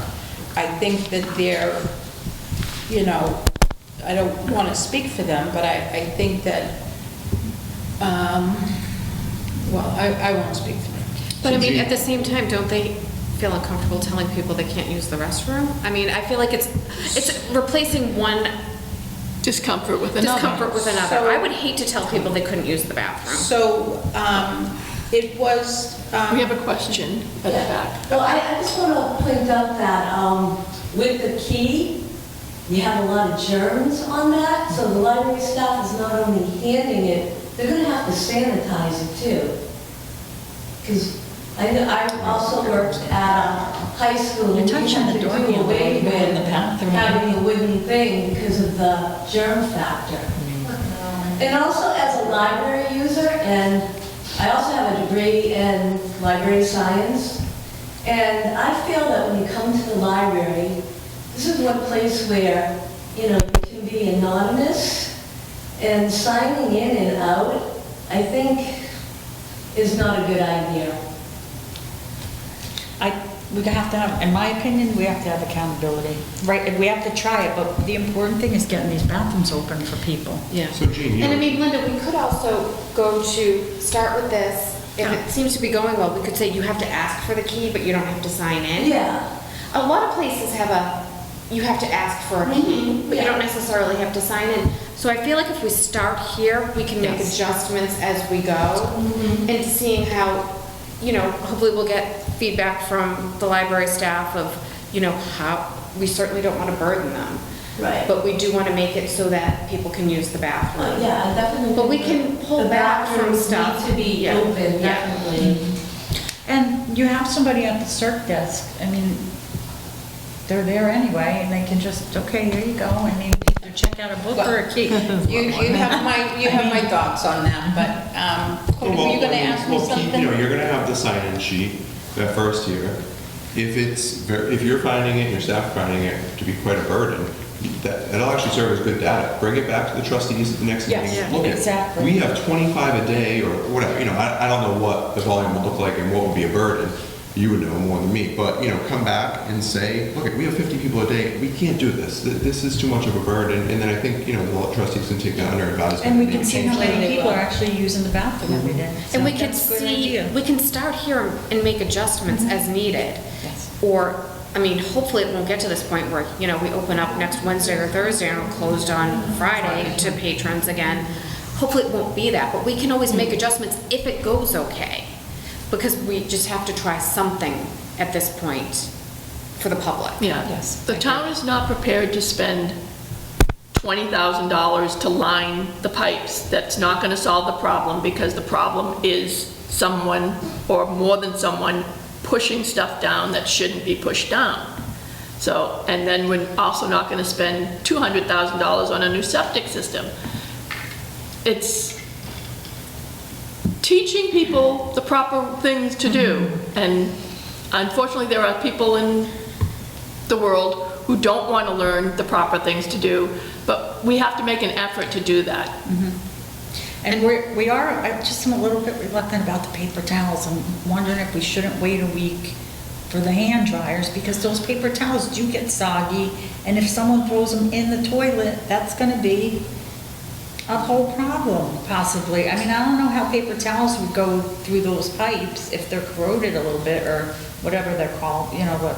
Speaker 9: I think that they're, I don't want to speak for them, but I think that, well, I won't speak for them.
Speaker 4: But I mean, at the same time, don't they feel uncomfortable telling people they can't use the restroom? I mean, I feel like it's replacing one
Speaker 1: Discomfort with another.
Speaker 4: discomfort with another.
Speaker 9: So-
Speaker 4: I would hate to tell people they couldn't use the bathroom.
Speaker 9: So, it was.
Speaker 1: We have a question at the back.
Speaker 11: Well, I just want to point out that with the key, you have a lot of germs on that, so the library staff is not only handing it, they're going to have to sanitize it too. Because I also worked at a high school,
Speaker 3: You're
Speaker 11: and we
Speaker 3: touching
Speaker 11: had
Speaker 3: the
Speaker 11: to
Speaker 3: door
Speaker 11: do
Speaker 3: handle when
Speaker 11: away
Speaker 3: you go in the
Speaker 11: with
Speaker 3: bathroom.
Speaker 11: having a wooden thing because of the germ factor. And also as a library user, and I also have a degree in library science, and I feel that when you come to the library, this is one place where, you can be anonymous, and signing in and out, I think, is not a good idea.
Speaker 3: We have to have, in my opinion, we have to have accountability. Right, and we have to try it, but the important thing is getting these bathrooms open for people.
Speaker 4: Yeah.
Speaker 6: So Jean,
Speaker 4: And I mean, Linda, we could also go to, start with this. If it seems to be going well, we could say you have to ask for the key, but you don't have to sign in.
Speaker 11: Yeah.
Speaker 4: A lot of places have you have to ask for a key, but you don't necessarily have to sign in. So I feel like if we start here, we can make
Speaker 1: Yes.
Speaker 4: adjustments as we go. And seeing how, hopefully we'll get feedback from the library staff of, how, we certainly don't want to burden them.
Speaker 11: Right.
Speaker 4: But we do want to make it so that people can use the bathroom.
Speaker 11: Yeah, I definitely.
Speaker 4: But we
Speaker 11: think
Speaker 4: can pull
Speaker 11: the
Speaker 4: back from
Speaker 11: bathrooms
Speaker 4: stuff.
Speaker 11: need to be
Speaker 4: Yeah.
Speaker 11: open,
Speaker 4: Yeah.
Speaker 11: definitely.
Speaker 3: And you have somebody at the circ desk, I mean, they're there anyway, and they can just, okay, here you go, I mean, either check out a book or a key.
Speaker 9: You have my thoughts on that, but, Cody, were you gonna ask me
Speaker 6: Well,
Speaker 9: something?
Speaker 6: you're gonna have the sign-in sheet that first year. If you're finding it, your staff are finding it to be quite a burden, that'll actually serve as good data. Bring it back to the trustees at the next meeting.
Speaker 3: Yes,
Speaker 6: Look at,
Speaker 3: exactly.
Speaker 6: we have 25 a day or whatever, I don't know what the volume would look like and what would be a burden. You would know more than me, but, come back and say, look, we have 50 people a day, we can't do this. This is too much of a burden, and then I think, the trustees can take that under advisement.
Speaker 3: And we can see how
Speaker 9: change
Speaker 3: many
Speaker 9: that.
Speaker 3: people are actually using the bathroom every day.
Speaker 4: And we
Speaker 3: So
Speaker 4: could
Speaker 3: that's a good
Speaker 4: see,
Speaker 3: idea.
Speaker 4: we can start here and make adjustments as needed.
Speaker 3: Yes.
Speaker 4: Or, hopefully it won't get to this point where, we open up next Wednesday or Thursday and we're closed on Friday to patrons again. Hopefully it won't be that, but we can always make adjustments if it goes okay. Because we just have to try something at this point for the public.
Speaker 1: Yeah.
Speaker 3: Yes.
Speaker 1: The town is not prepared to spend $20,000 to line the pipes. That's not going to solve the problem, because the problem is someone, or more than someone, pushing stuff down that shouldn't be pushed down. So, and then we're also not going to spend $200,000 on a new septic system. It's teaching people the proper things to do. And unfortunately, there are people in the world who don't want to learn the proper things to do, but we have to make an effort to do that.
Speaker 3: And we are, I'm a little bit reluctant about the paper towels. I'm wondering if we shouldn't wait a week for the hand dryers, because those paper towels do get soggy, and if someone throws them in the toilet, that's gonna be a whole problem, possibly. I don't know how paper towels would go through those pipes if they're corroded a little bit, or whatever they're called, but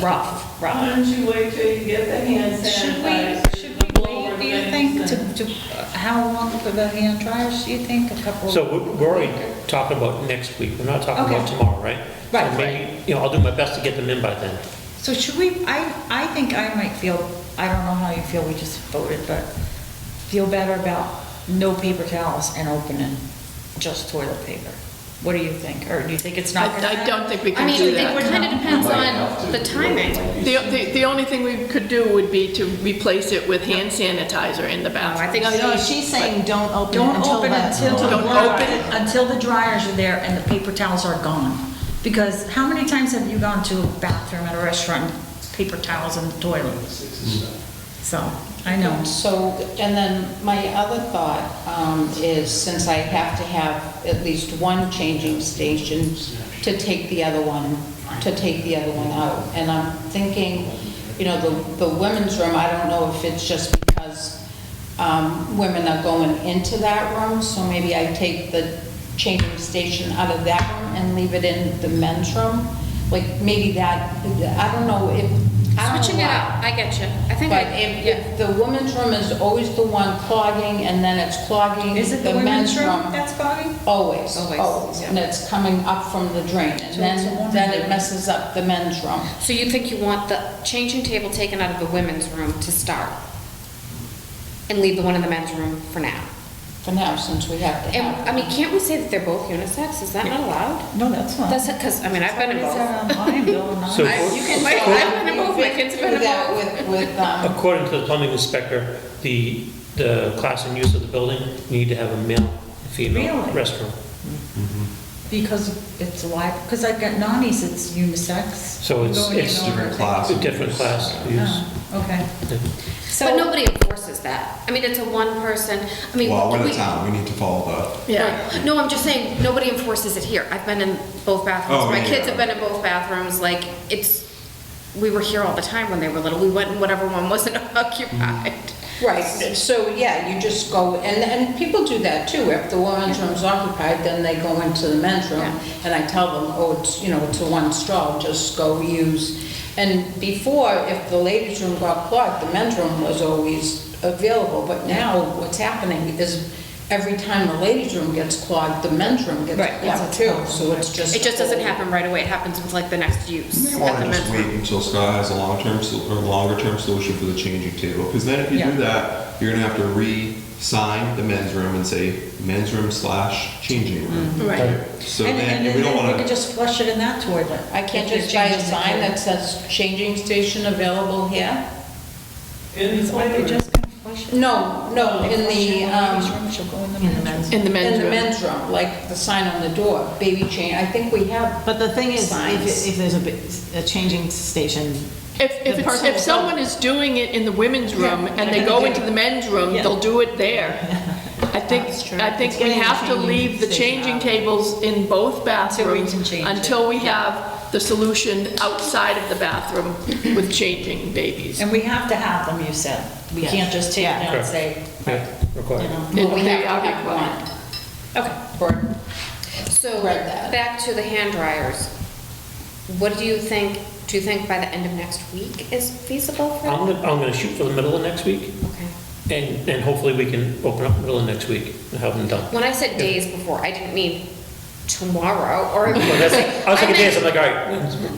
Speaker 3: rough.
Speaker 10: Why don't you wait till you get the hand sanitizer?
Speaker 3: Should we wait, do you think, how long for the hand dryers, do you think? A couple?
Speaker 2: So we're already talking about next week, we're not talking about
Speaker 3: Okay.
Speaker 2: tomorrow, right?
Speaker 3: Right,
Speaker 2: So maybe, I'll do my best to get them in by then.
Speaker 3: So should we, I think I might feel, I don't know how you feel, we just voted, but feel better about no paper towels and opening just toilet paper. What do you think? Or do you think it's not gonna
Speaker 1: I don't think we
Speaker 4: I
Speaker 1: can
Speaker 4: mean,
Speaker 1: do
Speaker 4: it
Speaker 1: that.
Speaker 4: kind of depends on the timing.
Speaker 1: The only thing we could do would be to replace it with hand sanitizer in the bathroom.
Speaker 4: I think
Speaker 8: No, she's saying don't open it
Speaker 3: Don't
Speaker 8: until
Speaker 3: open
Speaker 8: that.
Speaker 1: Don't open it.
Speaker 3: until the dryers are there and the paper towels are gone. Because how many times have you gone to a bathroom at a restaurant, and paper towels in the toilet? So, I know.
Speaker 9: So, and then my other thought is, since I have to have at least one changing station to take the other one out. And I'm thinking, the women's room, I don't know if it's just because women are going into that room, so maybe I take the changing station out of that room and leave it in the men's room. Like, maybe that, I don't know if, I don't know
Speaker 4: Switching it
Speaker 9: why.
Speaker 4: up, I get you. I think
Speaker 9: But
Speaker 4: I,
Speaker 9: if the women's room is always the one clogging, and then it's clogging
Speaker 3: Is it the
Speaker 9: the
Speaker 3: women's
Speaker 9: men's
Speaker 3: room
Speaker 9: room.
Speaker 3: that's clogging?
Speaker 9: Always,
Speaker 4: Always,
Speaker 9: always,
Speaker 4: yeah.
Speaker 9: and it's coming up from the drain, and
Speaker 3: So it's a
Speaker 9: then
Speaker 3: woman's
Speaker 9: it
Speaker 3: room.
Speaker 9: messes up the men's room.
Speaker 4: so you think you want the changing table taken out of the women's room to start? And leave the one in the men's room for now?
Speaker 9: For now, since we have to have.
Speaker 4: And, can't we say that they're both unisex? Is that not allowed?
Speaker 3: No, that's not.
Speaker 4: That's it, because, I've been in
Speaker 3: Is
Speaker 4: both.
Speaker 3: that online, Bill, or not?
Speaker 2: So-
Speaker 9: You can
Speaker 4: I've
Speaker 9: try
Speaker 4: been in both, my kids have been in
Speaker 9: do that
Speaker 4: both.
Speaker 9: with,
Speaker 2: According to the plumbing inspector, the class and use of the building, you need to have a male and female
Speaker 3: Really?
Speaker 2: restroom.
Speaker 3: Because it's live, because I've got nannies, it's unisex.
Speaker 2: So it's-
Speaker 3: Going in
Speaker 2: it's
Speaker 3: over-
Speaker 6: different class.
Speaker 2: A different class use.
Speaker 3: Oh, okay.
Speaker 4: But nobody enforces that. It's a one person,
Speaker 6: Well, we're
Speaker 4: we-
Speaker 6: the town, we need to follow
Speaker 1: Yeah.
Speaker 4: Right. No, I'm just saying, nobody enforces it here. I've been in both bathrooms.
Speaker 6: Oh,
Speaker 4: My
Speaker 6: yeah.
Speaker 4: kids have been in both bathrooms. We were here all the time when they were little. We went in whatever one wasn't occupied.
Speaker 9: right, so, yeah, you just go, and people do that too. If the women's room's occupied, then they go into the men's room,
Speaker 4: Yeah.
Speaker 9: and I tell them, oh, it's a one stall, just go use. And before, if the ladies' room got clogged, the men's room was always available, but now what's happening is every time the ladies' room gets clogged, the men's room gets
Speaker 3: Right,
Speaker 9: clogged
Speaker 3: it's a
Speaker 9: too,
Speaker 3: problem.
Speaker 9: so it's just.
Speaker 4: It just doesn't happen right away. It happens with the next use
Speaker 6: that. You
Speaker 4: at
Speaker 6: want
Speaker 4: the
Speaker 6: to just
Speaker 4: men's
Speaker 6: wait
Speaker 4: room.
Speaker 6: until Scott has a longer-term solution for the changing table, because then if you
Speaker 3: Yeah.
Speaker 6: do that, you're gonna have to sign the men's room and say men's room / changing room.
Speaker 1: Right.
Speaker 6: So
Speaker 3: And
Speaker 6: then, we
Speaker 3: then
Speaker 6: don't
Speaker 3: we
Speaker 6: want
Speaker 3: could
Speaker 6: to,
Speaker 3: just flush it in that toilet.
Speaker 9: I can't
Speaker 3: If
Speaker 9: just
Speaker 3: you're
Speaker 9: buy a
Speaker 3: changing the
Speaker 9: sign
Speaker 3: toilet.
Speaker 9: that says changing station available here?
Speaker 10: In the
Speaker 3: Why don't we
Speaker 10: playroom.
Speaker 3: just kind of flush it?
Speaker 9: No, in the,
Speaker 3: She'll go in the
Speaker 8: In the
Speaker 3: men's
Speaker 8: men's.
Speaker 1: In the men's
Speaker 9: in the
Speaker 1: room.
Speaker 9: men's room, like the sign on the door, baby change. I think we have,
Speaker 8: But the thing is,
Speaker 9: Signs.
Speaker 8: if there's a changing station,
Speaker 1: If someone is doing it in the women's room and they go into the men's room,
Speaker 8: Yeah.
Speaker 1: they'll do it there. I think
Speaker 8: That's true.
Speaker 1: we
Speaker 8: It's getting the
Speaker 1: have to
Speaker 8: changing
Speaker 1: leave the
Speaker 8: station
Speaker 1: changing
Speaker 8: out.
Speaker 1: tables in both bathrooms
Speaker 3: can change it.
Speaker 1: until we have the solution outside of the bathroom with changing babies.
Speaker 3: And we have to have them, you said. We
Speaker 8: Yes.
Speaker 3: can't just take it
Speaker 8: Yeah.
Speaker 3: down and say,
Speaker 2: Yeah,
Speaker 3: you
Speaker 2: required.
Speaker 3: know.
Speaker 9: well, we
Speaker 1: They
Speaker 9: have
Speaker 1: are
Speaker 9: to have
Speaker 1: required.
Speaker 9: one. Okay, Gordon.
Speaker 4: So,
Speaker 9: Read that.
Speaker 4: back to the hand dryers. What do you think, by the end of next week is feasible for
Speaker 2: I'm gonna shoot for the middle of next week,
Speaker 4: Okay.
Speaker 2: and hopefully we can open up middle of next week and have them done.
Speaker 4: When I said days before, I didn't mean tomorrow, or.
Speaker 2: Well, that's- I was thinking days, I'm like, all right.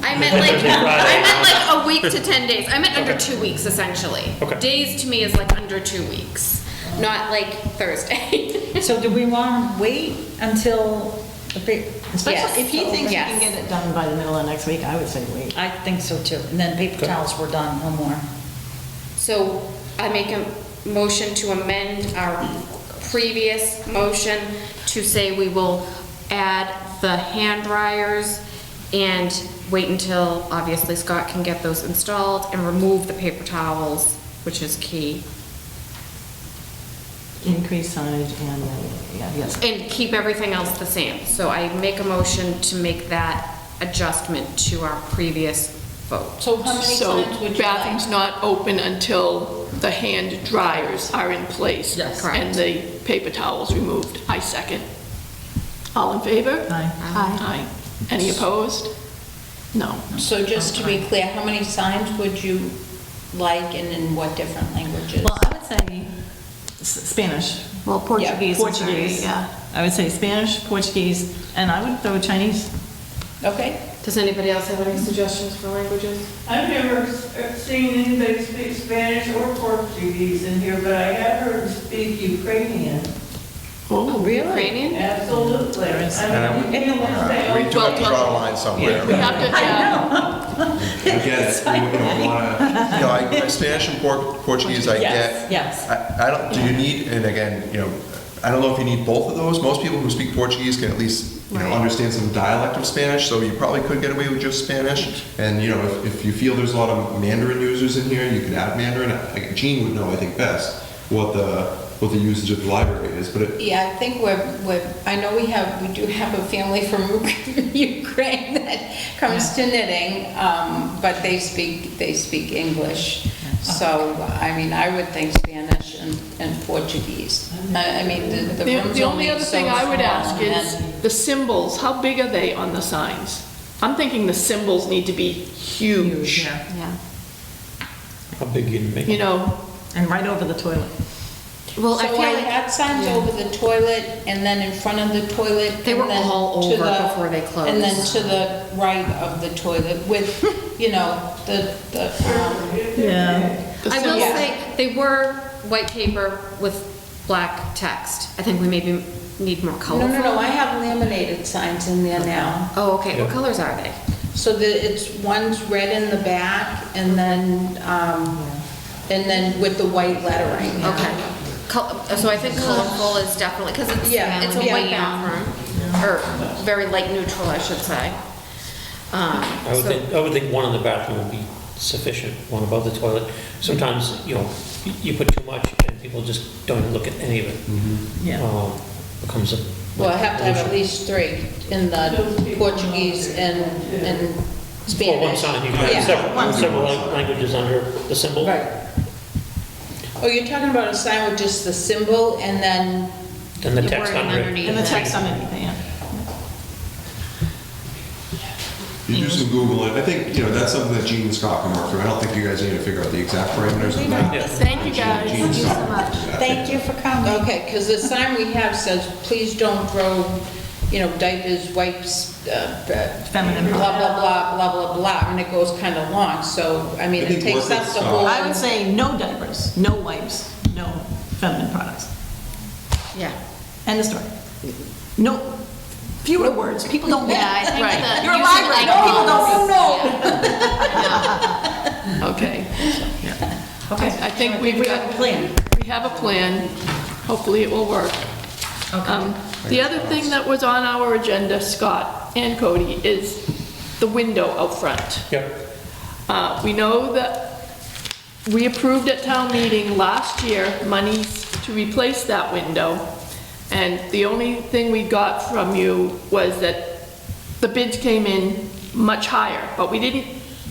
Speaker 4: I meant like,
Speaker 2: Thursday, Friday.
Speaker 4: I meant like a week to 10 days. I meant under 2 weeks, essentially.
Speaker 2: Okay.
Speaker 4: Days to me is like under 2 weeks, not like Thursday.
Speaker 3: So do we want to wait until the big,
Speaker 8: especially if he thinks he
Speaker 4: Yes.
Speaker 8: can get it done by the middle of next week, I would say wait.
Speaker 3: I think so too. And then paper towels were done, no more.
Speaker 4: So I make a motion to amend our previous motion to say we will add the hand dryers and wait until, obviously, Scott can get those installed and remove the paper towels, which is key.
Speaker 8: Increase signage and, yeah, yes.
Speaker 4: And keep everything else the same. So I make a motion to make that adjustment to our previous vote.
Speaker 9: So how many
Speaker 1: So
Speaker 9: times would you
Speaker 1: bathrooms
Speaker 9: like?
Speaker 1: not open until the hand dryers are in place.
Speaker 3: Yes.
Speaker 4: Correct.
Speaker 1: And the paper towels removed. I second. All in favor?
Speaker 8: Aye.
Speaker 1: Aye. Any opposed? No.
Speaker 9: So just to be clear, how many signs would you like and in what different languages?
Speaker 8: Well, I would say Spanish.
Speaker 4: Well,
Speaker 9: Portuguese
Speaker 8: Portuguese. I would say Spanish, Portuguese, and I would throw Chinese.
Speaker 9: Okay,
Speaker 4: Does anybody else have any suggestions for languages?
Speaker 10: I've never seen anybody speak Spanish or Portuguese in here, but I have heard them speak Ukrainian.
Speaker 1: Oh,
Speaker 9: really?
Speaker 4: Ukrainian?
Speaker 10: Absolutely. I mean,
Speaker 3: In the
Speaker 10: they-
Speaker 12: We do have to draw a line somewhere.
Speaker 1: we have to,
Speaker 6: I get it, we want to,
Speaker 12: You know, Spanish and Portuguese, I get.
Speaker 3: Yes.
Speaker 12: I don't, do you need, and again, you know, I don't know if you need both of those. Most people who speak Portuguese can at least, you know,
Speaker 8: Right.
Speaker 12: understand some dialect of Spanish, so you probably could get away with just Spanish. And, you know, if you feel there's a lot of Mandarin users in here, you could add Mandarin. Like, Gene would know, I think, best what the usage of the library is, but it,
Speaker 9: yeah, I think I know we do have a family from Ukraine that comes to knitting, but they speak English. So, I mean, I would think Spanish and Portuguese. I mean, the room's
Speaker 1: the only other
Speaker 9: so
Speaker 1: thing I would
Speaker 9: small,
Speaker 1: ask is
Speaker 9: and-
Speaker 1: the symbols, how big are they on the signs? I'm thinking the symbols need to be huge.
Speaker 8: Yeah.
Speaker 2: How big you make
Speaker 1: You
Speaker 2: it?
Speaker 1: know,
Speaker 8: And right over the toilet.
Speaker 4: Well, I
Speaker 9: So
Speaker 4: feel
Speaker 9: I
Speaker 4: like
Speaker 9: had signs over the toilet and then in front of the toilet.
Speaker 4: They were
Speaker 9: and then
Speaker 4: all
Speaker 9: to
Speaker 4: over
Speaker 9: the-
Speaker 4: before they closed.
Speaker 9: And then to the right of the toilet with, you know, the,
Speaker 8: Yeah.
Speaker 1: the
Speaker 4: I will
Speaker 1: symbols.
Speaker 4: say, they were white paper with black text. I think we maybe need more
Speaker 9: no,
Speaker 4: colorful.
Speaker 9: no, I have laminated signs in there now.
Speaker 4: Oh, okay, what colors are they?
Speaker 9: So one's red in the back and then with the white lettering.
Speaker 4: Okay. So I think colorful is definitely, because it's a
Speaker 9: Yeah,
Speaker 4: white
Speaker 9: yeah.
Speaker 4: bathroom, or very light neutral, I should say.
Speaker 2: I would think one in the bathroom would be sufficient, one above the toilet. Sometimes, you know, you put too much and people just don't even look at any of it.
Speaker 8: Yeah.
Speaker 2: Becomes a.
Speaker 9: Well, I have to have at least 3 in the Portuguese and Spanish.
Speaker 2: For one sign, you can
Speaker 9: Yeah.
Speaker 2: have several languages under the symbol.
Speaker 9: Right. Oh, you're talking about a sign with just the symbol and then,
Speaker 2: And the
Speaker 4: The
Speaker 2: text
Speaker 4: wording
Speaker 2: under it.
Speaker 4: underneath.
Speaker 8: And the text underneath, yeah.
Speaker 6: you do some Googling. I think, you know, that's something that Gene and Scott can work through. I don't think you guys need to figure out the exact parameters of that.
Speaker 2: Yeah.
Speaker 1: Thank you, guys.
Speaker 6: Gene and Scott can do that.
Speaker 3: Thank you for coming.
Speaker 9: okay, because the sign we have says, please don't throw, you know, diapers, wipes,
Speaker 8: Feminine
Speaker 9: blah, blah, blah, blah, blah, blah, and it goes kind of long, so, I mean,
Speaker 6: I
Speaker 9: it
Speaker 6: think
Speaker 9: takes
Speaker 6: work
Speaker 9: up
Speaker 6: with
Speaker 9: the
Speaker 6: Scott.
Speaker 9: whole.
Speaker 8: I would say no diapers, no wipes, no feminine products.
Speaker 4: Yeah.
Speaker 8: End of story. No, fewer words, people don't get
Speaker 4: Yeah, I think
Speaker 1: Right.
Speaker 4: the.
Speaker 8: You're a
Speaker 4: using
Speaker 8: library,
Speaker 4: like
Speaker 8: people don't
Speaker 4: know.
Speaker 1: Okay.
Speaker 3: Okay.
Speaker 1: I think we've
Speaker 3: we
Speaker 1: got
Speaker 3: have a plan.
Speaker 1: We have a plan. Hopefully it will work.
Speaker 3: Okay.
Speaker 1: The other thing that was on our agenda, Scott and Cody, is the window out front.
Speaker 2: Yep.
Speaker 1: We know that we approved at town meeting last year monies to replace that window. And the only thing we got from you was that the bids came in much higher, but we didn't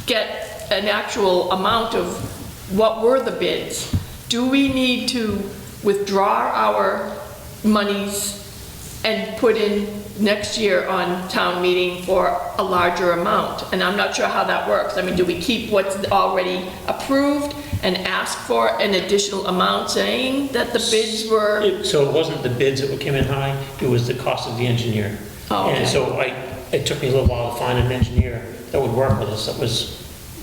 Speaker 1: get an actual amount of what were the bids. Do we need to withdraw our monies and put in next year on town meeting for a larger amount? And I'm not sure how that works. I mean, do we keep what's already approved and ask for an additional amount saying that the bids were?
Speaker 2: So it wasn't the bids that came in high, it was the cost of the engineer.
Speaker 1: Oh, okay.
Speaker 2: And so it took me a little while to find an engineer that would work with us, that was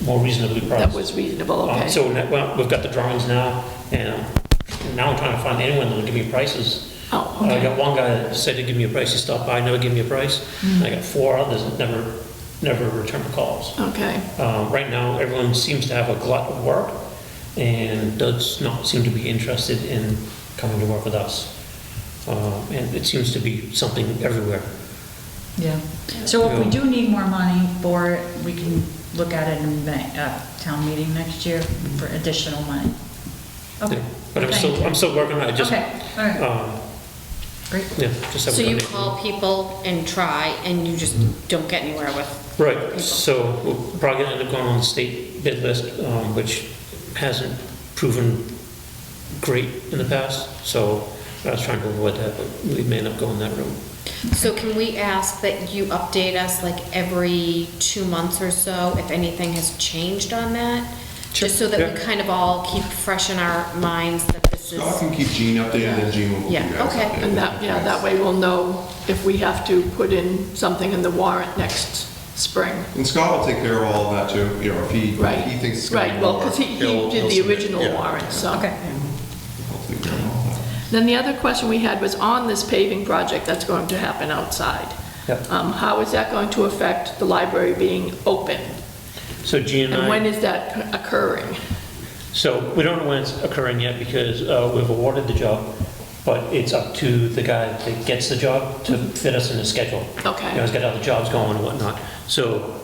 Speaker 2: more reasonably priced.
Speaker 1: That was reasonable, okay.
Speaker 2: So well, we've got the drawings now, and now I'm trying to find anyone that'll give me prices.
Speaker 1: Oh,
Speaker 2: I
Speaker 1: okay.
Speaker 2: got one guy that said he'd give me a price, he stopped by, never gave me a price. And I got 4 others that never returned calls.
Speaker 1: Okay,
Speaker 2: Right now, everyone seems to have a glut of work and does not seem to be interested in coming to work with us. And it seems to be something everywhere.
Speaker 3: Yeah. So if we do need more money for it, we can look at it in town meeting next year for additional money. Okay.
Speaker 2: But I'm
Speaker 3: Thank
Speaker 2: still working on it, just,
Speaker 3: Okay, all right. Great.
Speaker 2: yeah, just
Speaker 4: So you
Speaker 2: haven't done
Speaker 4: call people and try, and you just don't get anywhere with.
Speaker 2: it. Right, so we're probably gonna end up going on the state bid list, which hasn't proven great in the past, so I was trying to avoid that, but we may end up going that route.
Speaker 4: So can we ask that you update us like every 2 months or so if anything has changed on that? Just so that we
Speaker 2: Yeah.
Speaker 4: kind of all keep fresh in our minds that this is.
Speaker 6: Scott can keep Gene updated, and Gene will keep you
Speaker 4: Yeah,
Speaker 6: guys
Speaker 4: okay.
Speaker 6: updated.
Speaker 1: and that way we'll know if we have to put in something in the warrant next spring.
Speaker 6: And Scott will take care of all of that too, you know, if he
Speaker 1: Right.
Speaker 6: thinks it's gonna be
Speaker 1: Right, well,
Speaker 6: more,
Speaker 1: because he
Speaker 6: he'll
Speaker 1: did the
Speaker 6: submit,
Speaker 1: original
Speaker 6: yeah.
Speaker 1: warrant, so.
Speaker 3: Okay.
Speaker 6: He'll take care of all that.
Speaker 1: Then the other question we had was on this paving project that's going to happen outside.
Speaker 2: Yep.
Speaker 1: How is that going to affect the library being open?
Speaker 2: So Gene
Speaker 1: And
Speaker 2: and
Speaker 1: when
Speaker 2: I,
Speaker 1: is that occurring?
Speaker 2: so we don't know when it's occurring yet because we've awarded the job, but it's up to the guy that gets the job to fit us in the schedule.
Speaker 1: Okay.
Speaker 2: You know, he's got other jobs going and whatnot. So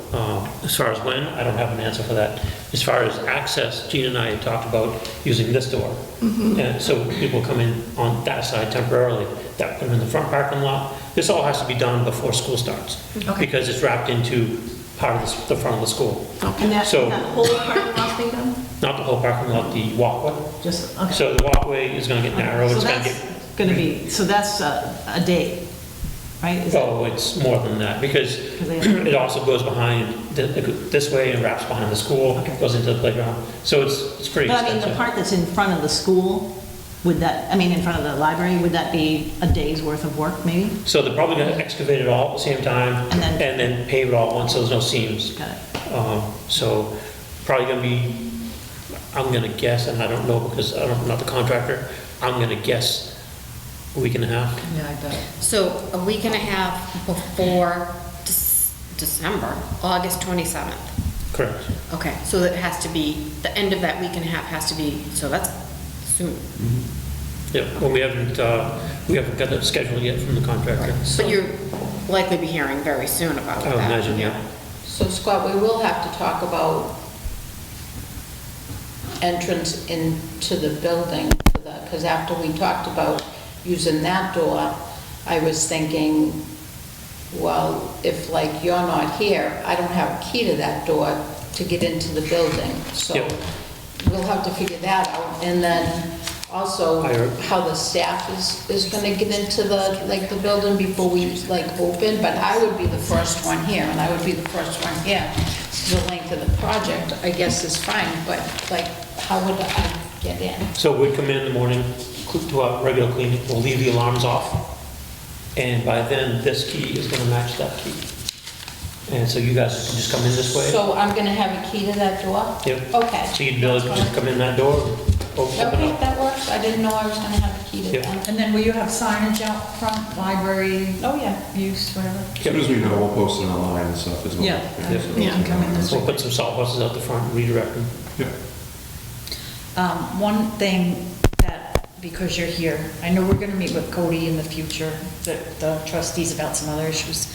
Speaker 2: as far as when, I don't have an answer for that. As far as access, Gene and I had talked about using this door. And so people come in on that side temporarily, that put them in the front parking lot. This all has to be done before school starts.
Speaker 3: Okay.
Speaker 2: Because it's wrapped into part of the front of the school.
Speaker 8: And that
Speaker 2: So-
Speaker 8: whole parking lot's being done?
Speaker 2: Not the whole parking lot, the walkway.
Speaker 8: Just, okay.
Speaker 2: So the walkway is gonna get narrow,
Speaker 8: So
Speaker 2: it's gonna
Speaker 8: that's
Speaker 2: get,
Speaker 8: gonna be, so that's a day, right? Is that-
Speaker 2: oh, it's more than that, because
Speaker 8: they have-
Speaker 2: it also goes behind, this way and wraps behind the school,
Speaker 8: Okay.
Speaker 2: goes into the playground, so it's pretty
Speaker 8: But I mean, the
Speaker 2: extensive.
Speaker 8: part that's in front of the school, would that, I mean, in front of the library, would that be a day's worth of work, maybe?
Speaker 2: So they're probably gonna excavate it all at the same time,
Speaker 8: And then-
Speaker 2: and then pave it all at once, so there's no seams.
Speaker 8: Got it.
Speaker 2: So probably gonna be, I'm gonna guess, and I don't know because I'm not the contractor, I'm gonna guess a week and a half.
Speaker 3: Yeah, I bet.
Speaker 4: So a week and a half before December, August 27th.
Speaker 2: Correct.
Speaker 4: Okay, so it has to be, the end of that week and a half has to be, so that's soon.
Speaker 2: Yeah, well, we haven't got the schedule yet from the contractor.
Speaker 4: But you're likely be hearing very soon about
Speaker 2: I
Speaker 4: that.
Speaker 2: would imagine, yeah.
Speaker 9: So Scott, we will have to talk about entrance into the building, because after we talked about using that door, I was thinking, well, if like you're not here, I don't have a key to that door to get into the building. So
Speaker 2: Yep.
Speaker 9: we'll have to figure that out. And then also how the staff is gonna get into the building before we open. But I would be the first one here, and I would be the first one here. The length of the project, I guess, is fine, but how would I get in?
Speaker 2: So we'd come in the morning, do our regular cleaning, we'll leave the alarms off, and by then, this key is gonna match that key. And so you guys can just come in this way.
Speaker 9: So I'm gonna have a key to that door?
Speaker 2: Yep.
Speaker 9: Okay.
Speaker 2: So you'd be able to just come in that door, open
Speaker 9: Okay,
Speaker 2: up.
Speaker 9: that works. I didn't know I was gonna have a key to
Speaker 2: Yeah.
Speaker 9: that.
Speaker 3: And then will you have signage out front, library?
Speaker 9: Oh, yeah.
Speaker 3: Use, whatever?
Speaker 6: As soon as we know, we'll post it online and stuff as well.
Speaker 3: Yeah.
Speaker 2: Yeah.
Speaker 3: You can come in this
Speaker 2: We'll
Speaker 3: way.
Speaker 2: put some salt buses out the front and redirect them.
Speaker 6: Yeah.
Speaker 3: One thing that, because you're here, I know we're gonna meet with Cody in the future, the trustees about some other issues.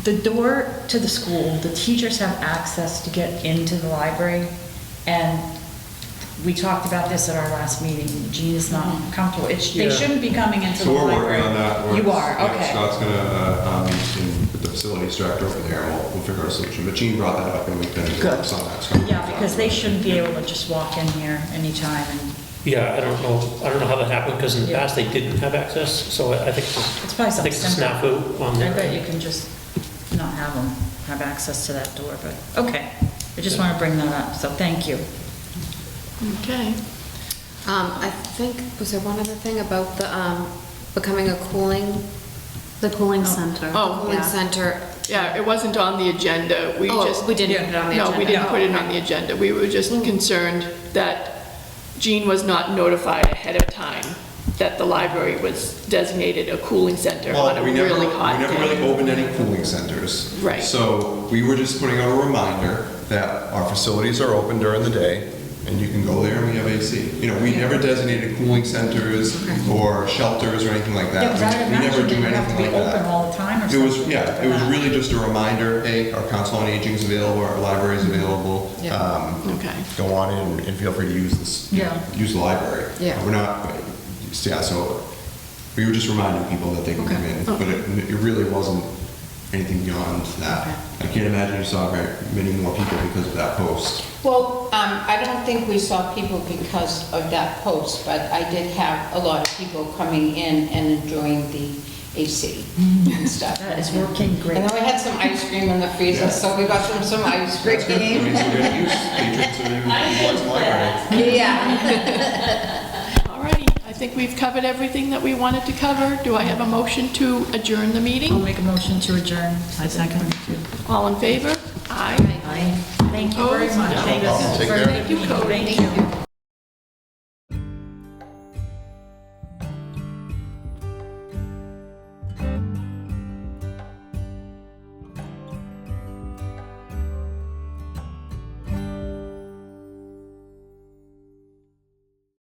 Speaker 3: The door to the school, the teachers have access to get into the library, and we talked about this at our last meeting. Jean is not comfortable. They
Speaker 2: Yeah.
Speaker 3: shouldn't be coming into the
Speaker 6: So we're
Speaker 3: library.
Speaker 6: working on that.
Speaker 3: You are,
Speaker 6: Yeah,
Speaker 3: okay.
Speaker 6: Scott's gonna meet with the facilities director over there, and we'll figure out a solution. But Jean brought that up, and we've been
Speaker 3: Good.
Speaker 6: on that. Scott.
Speaker 3: Yeah, because they shouldn't be able to just walk in here anytime and
Speaker 2: Yeah, I don't know how that happened, because in the
Speaker 3: Yeah.
Speaker 2: past, they didn't have access, so I think
Speaker 3: it's probably
Speaker 2: I think
Speaker 3: something
Speaker 2: it's a
Speaker 3: simple.
Speaker 2: snafu on
Speaker 3: I
Speaker 2: there.
Speaker 3: bet you can just not have them have access to that door, but, okay. I just want to bring that up, so thank you.
Speaker 1: Okay.
Speaker 4: I think, was there one other thing about the, becoming a cooling?
Speaker 8: The cooling center.
Speaker 1: Oh,
Speaker 4: Cooling
Speaker 8: yeah.
Speaker 4: center.
Speaker 1: Yeah, it wasn't on the agenda. We
Speaker 4: Oh,
Speaker 1: just.
Speaker 4: we didn't put it on the
Speaker 1: No, we
Speaker 4: agenda.
Speaker 1: didn't put it
Speaker 4: Oh,
Speaker 1: on the agenda. We were just concerned that Jean was not notified ahead of time that the library was designated a cooling center on
Speaker 6: Well,
Speaker 1: a
Speaker 6: we never
Speaker 1: really hot
Speaker 6: really
Speaker 1: day.
Speaker 6: opened any cooling centers.
Speaker 1: Right.
Speaker 6: So we were just putting out a reminder that our facilities are open during the day, and you can go there and we have AC. You know, we never designated cooling centers or shelters or anything like
Speaker 3: Yeah,
Speaker 6: that.
Speaker 3: because I
Speaker 6: We never
Speaker 3: imagine
Speaker 6: do
Speaker 3: they have to
Speaker 6: anything
Speaker 3: be
Speaker 6: like
Speaker 3: open
Speaker 6: that.
Speaker 3: all the time or
Speaker 6: It
Speaker 3: something.
Speaker 6: was, yeah, it was really just a reminder, hey, our council on aging is available, our library is available.
Speaker 1: Okay.
Speaker 6: Go on in and feel free to use this,
Speaker 3: Yeah.
Speaker 6: use the library.
Speaker 4: Yeah.
Speaker 6: We're not, yeah, so we were just reminding people that they can come in, but it really wasn't anything beyond that. I can't imagine you saw very many more people because of that post.
Speaker 9: Well, I don't think we saw people because of that post, but I did have a lot of people coming in and enjoying the AC and stuff.
Speaker 3: That is working great.
Speaker 9: And then we had some ice cream in the freezer, so we got them some ice cream.
Speaker 6: That means we're gonna use patrons who utilize the library.
Speaker 9: Yeah.
Speaker 1: All righty. I think we've covered everything that we wanted to cover. Do I have a motion to adjourn the
Speaker 3: I'll
Speaker 1: meeting?
Speaker 3: make a motion to adjourn. I second.
Speaker 1: All in favor? Aye.
Speaker 3: Aye. Thank you very
Speaker 1: Opposed?
Speaker 3: much.
Speaker 1: No.
Speaker 3: Thank you.
Speaker 6: Take care.
Speaker 1: Thank you, Cody.
Speaker 3: Thank you.